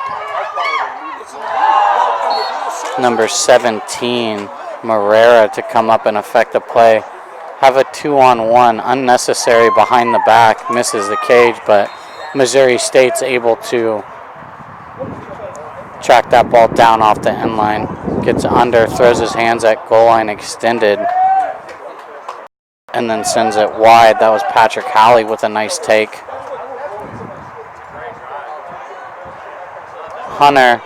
number 17, Marrera, to come up and affect the play. Have a 2-on-1, unnecessary behind the back, misses the cage, but Missouri State's able to Track that ball down off the end line. Gets under, throws his hands at goal line extended, and then sends it wide. That was Patrick Halley with a nice take. Hunter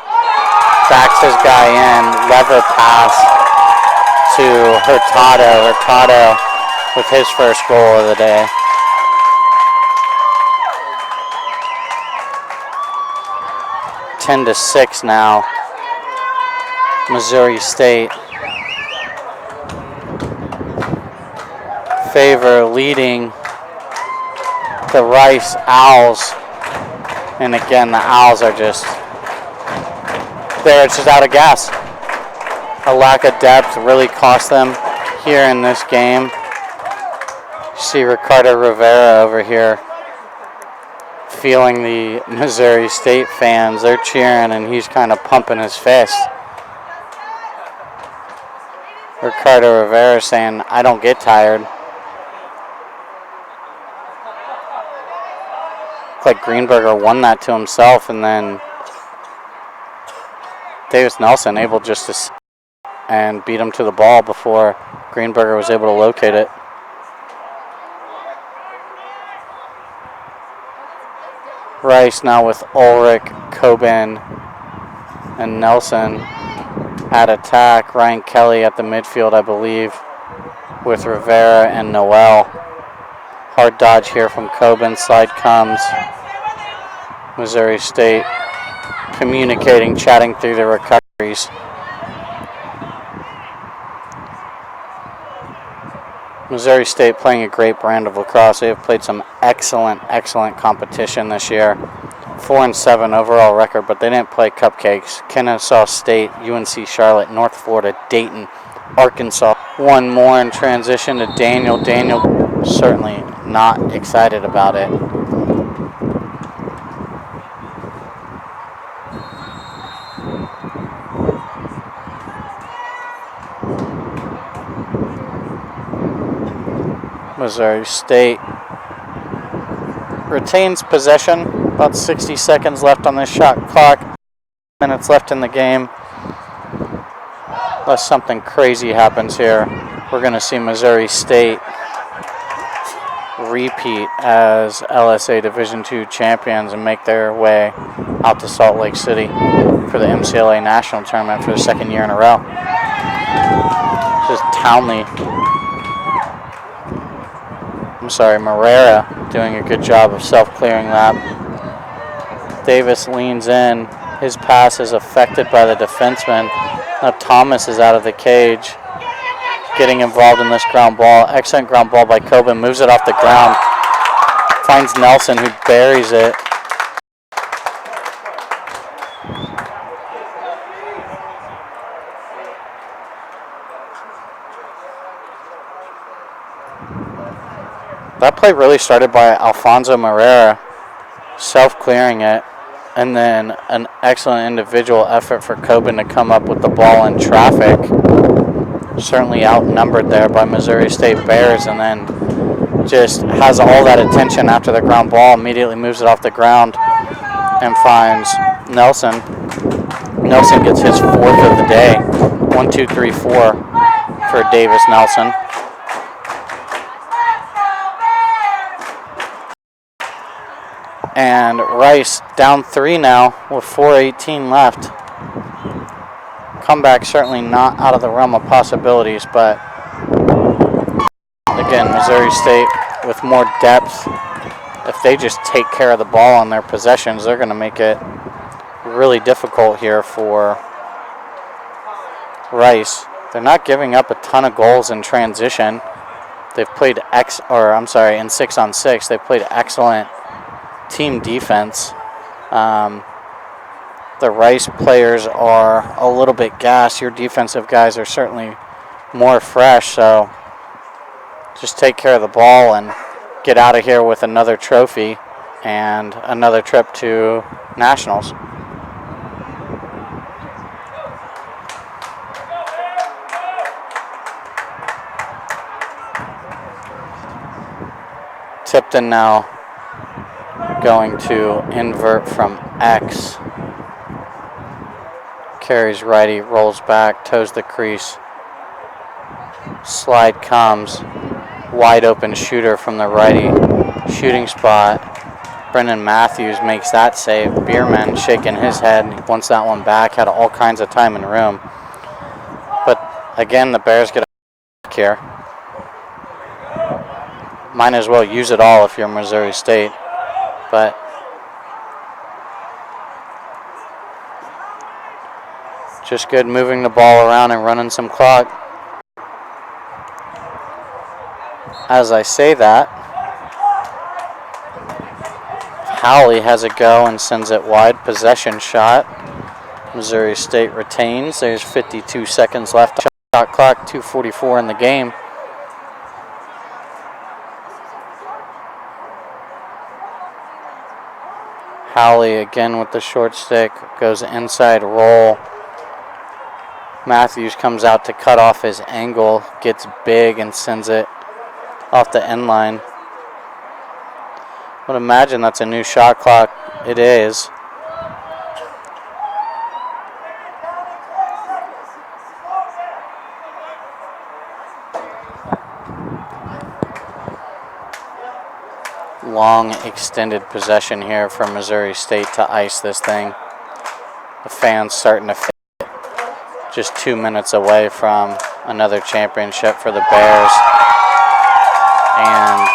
backs his guy in, lever pass to Hurtado. Hurtado with his first goal of the day. To 6 now. Missouri State. Favor leading the Rice Owls. And again, the Owls are just, they're just out of gas. A lack of depth really cost them here in this game. You see Ricardo Rivera over here feeling the Missouri State fans. They're cheering and he's kind of pumping his fist. Ricardo Rivera saying, I don't get tired. Looked like Greenberger won that to himself, and then Davis Nelson able just to and beat him to the ball before Greenberger was able to locate it. Rice now with Ulrich, Coben, and Nelson at attack. Ryan Kelly at the midfield, I believe, with Rivera and Noel. Hard dodge here from Coben. Slide comes. Missouri State communicating, chatting through the recoveries. Missouri State playing a great brand of lacrosse. They have played some excellent competition this year. 4-7 overall record, but they didn't play cupcakes. Kennesaw State, UNC Charlotte, North Florida, Dayton, Arkansas. One more in transition to Daniel. Daniel certainly not excited about it. Missouri State retains possession. About 60 seconds left on this shot clock. Minutes left in the game. Unless something crazy happens here, we're going to see Missouri State repeat as LSA Division II champions and make their way out to Salt Lake City for the MCLA National Tournament for the second year in a row. Just Townley. Marrera doing a good job of self-clearing that. Davis leans in. His pass is affected by the defenseman. Now Thomas is out of the cage, getting involved in this ground ball. Excellent ground ball by Coben. Moves it off the ground. Finds Nelson, who buries it. That play really started by Alfonso Marrera, self-clearing it, and then an excellent individual effort for Coben to come up with the ball in traffic. Certainly outnumbered there by Missouri State Bears, and then just has all that attention after the ground ball, immediately moves it off the ground and finds Nelson. Nelson gets his fourth of the day. 1, 2, 3, 4 for Davis Nelson. And Rice down 3 now with 4:18 left. Comeback certainly not out of the realm of possibilities, but again, Missouri State with more depth. If they just take care of the ball on their possessions, they're going to make it really difficult here for Rice. They're not giving up a ton of goals in transition. They've played in 6-on-6. They've played excellent team defense. The Rice players are a little bit gassed. Your defensive guys are certainly more fresh, so just take care of the ball and get out of here with another trophy and another trip to Nationals. Tipton now going to invert from X. Carries righty, rolls back, toes the crease. Slide comes. Wide open shooter from the righty shooting spot. Brendan Matthews makes that save. Bierman shaking his head. He wants that one back. Had all kinds of time and room. But again, the Bears get a here. Might as well use it all if you're Missouri State. But just good moving the ball around and running some clock. As I say that, Howley has a go and sends it wide. Possession shot. Missouri State retains. There's 52 seconds left. Shot clock, 2:44 in the game. Howley again with the short stick. Goes inside roll. Matthews comes out to cut off his angle. Gets big and sends it off the end line. I would imagine that's a new shot clock. It is. Long extended possession here for Missouri State to ice this thing. The fans starting to fit. Just 2 minutes away from another championship for the Bears. And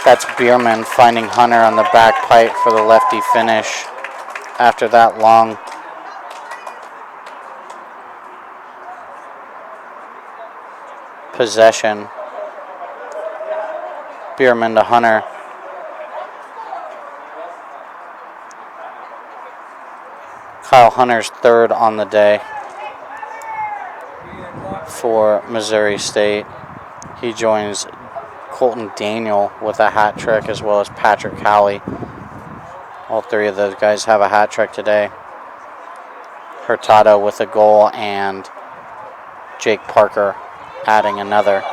that's Bierman finding Hunter on the back pipe for the lefty finish after that long possession. Bierman to Hunter. Kyle Hunter's third on the day for Missouri State. He joins Colton Daniel with a hat trick, as well as Patrick Howley. All three of those guys have a hat trick today. Hurtado with a goal and Jake Parker adding another.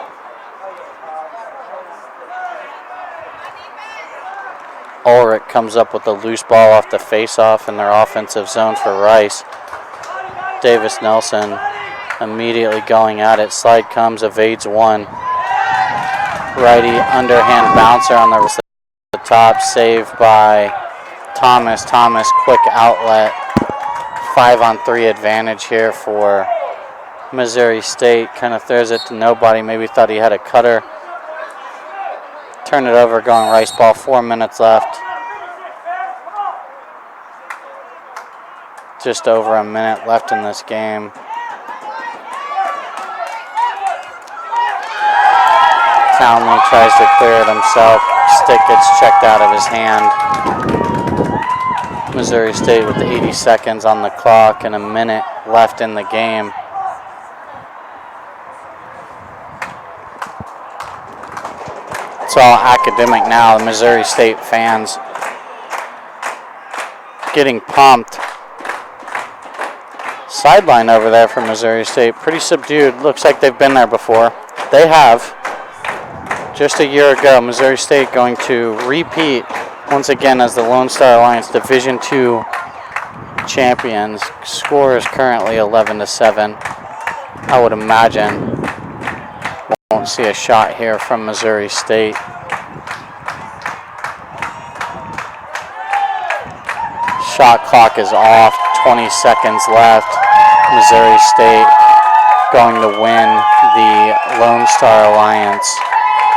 Ulrich comes up with a loose ball off the face-off in their offensive zone for Rice. Davis Nelson immediately going at it. Slide comes, evades one. Righty underhand bouncer on the top, saved by Thomas. Thomas, quick outlet. 5-on-3 advantage here for Missouri State. Kind of throws it to nobody. Maybe thought he had a cutter. Turn it over, going Rice ball. 4 minutes left. Just over a minute left in this game. Townley tries to clear it himself. Stick gets checked out of his hand. Missouri State with the 80 seconds on the clock and a minute left in the game. It's all academic now. The Missouri State fans getting pumped. Sideline over there for Missouri State, pretty subdued. Looks like they've been there before. They have. Just a year ago, Missouri State going to repeat once again as the Lone Star Alliance Division II champions. Score is currently 11-7. I would imagine won't see a shot here from Missouri State. Shot clock is off, 20 seconds left. Missouri State going to win the Lone Star Alliance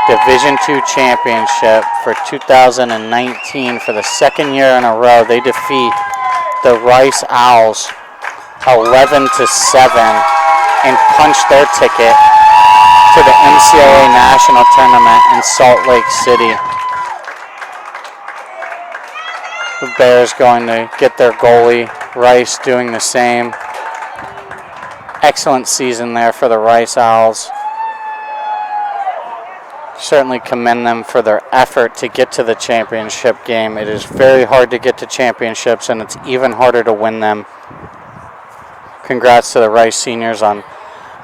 Division II championship for 2019 for the second year in a row. They defeat the Rice Owls 11-7 and punch their ticket to the NCAA National Tournament in Salt Lake City. The Bears going to get their goalie, Rice doing the same. Excellent season there for the Rice Owls. Certainly commend them for their effort to get to the championship game. It is very hard to get to championships, and it's even harder to win them. Congrats to the Rice seniors on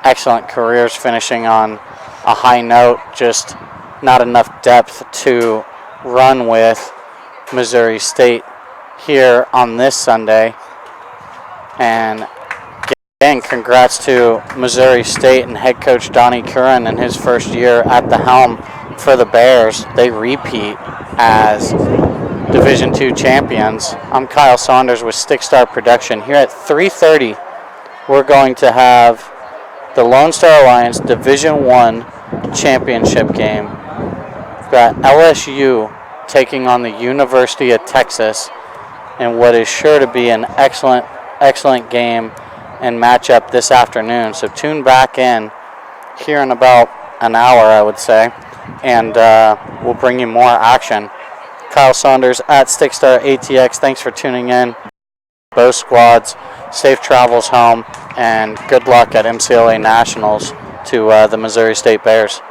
excellent careers, finishing on a high note. Just not enough depth to run with. Missouri State here on this Sunday. And again, congrats to Missouri State and head coach Donnie Curran in his first year at the helm for the Bears. They repeat as Division II champions. I'm Kyle Saunders with Stick Star Production. Here at 3:30, we're going to have the Lone Star Alliance Division I championship game. We've got LSU taking on the University of Texas in what is sure to be an excellent game and matchup this afternoon. So tune back in here in about an hour, I would say, and we'll bring you more action. Kyle Saunders at Stickstar ATX. Thanks for tuning in. Both squads, safe travels home, and good luck at MCLA Nationals to the Missouri State Bears.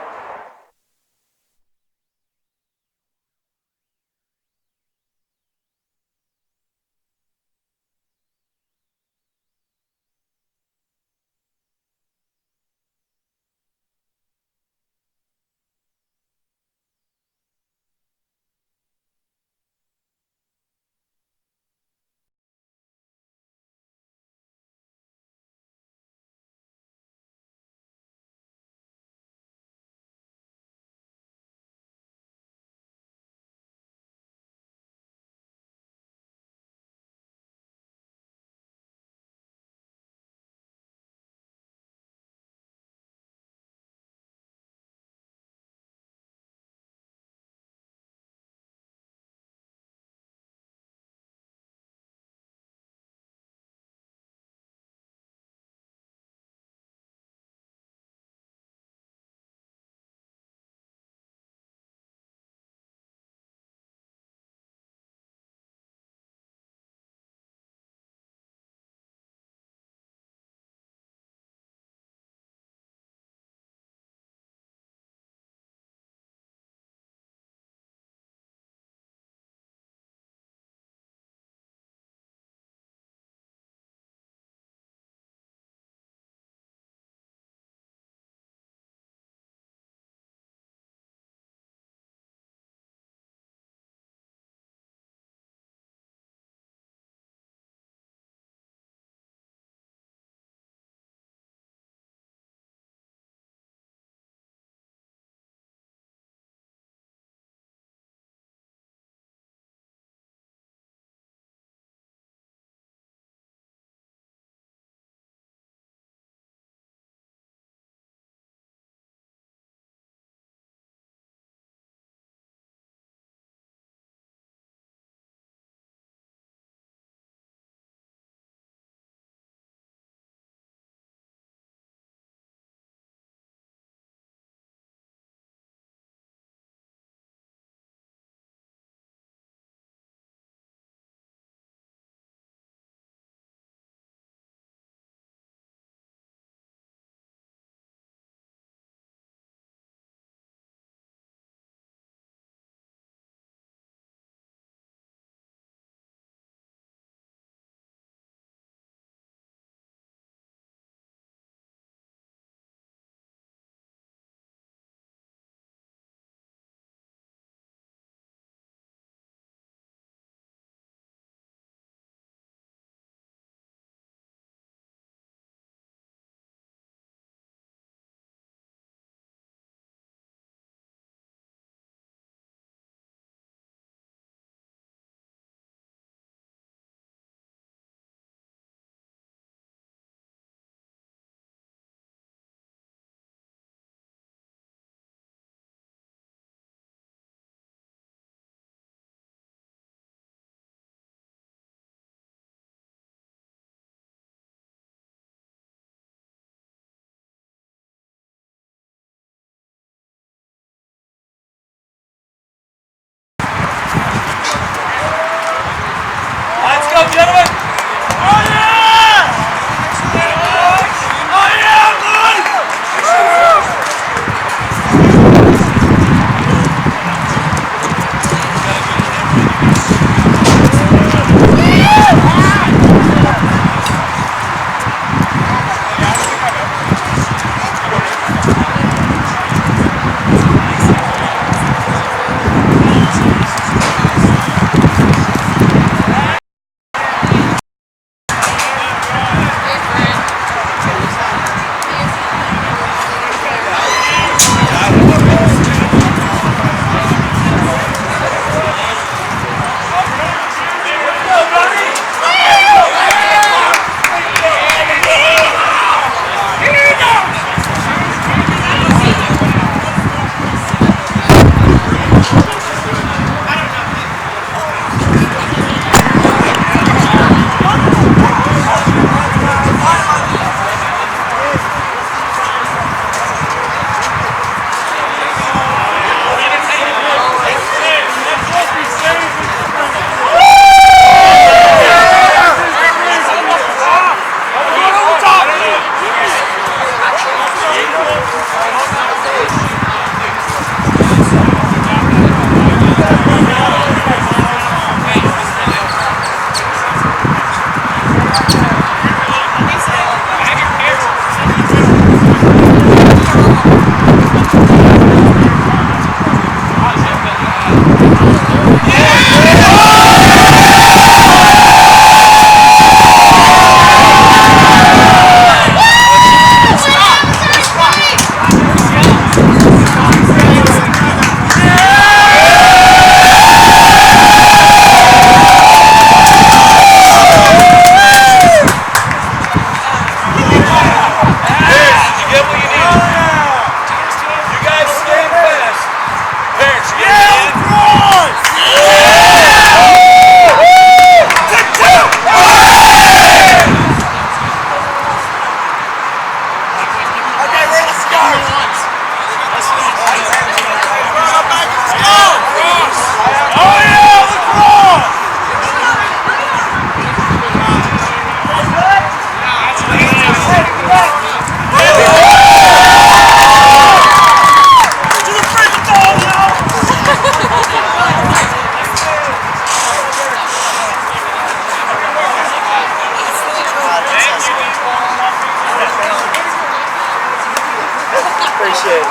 Appreciate it.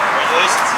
Congratulations.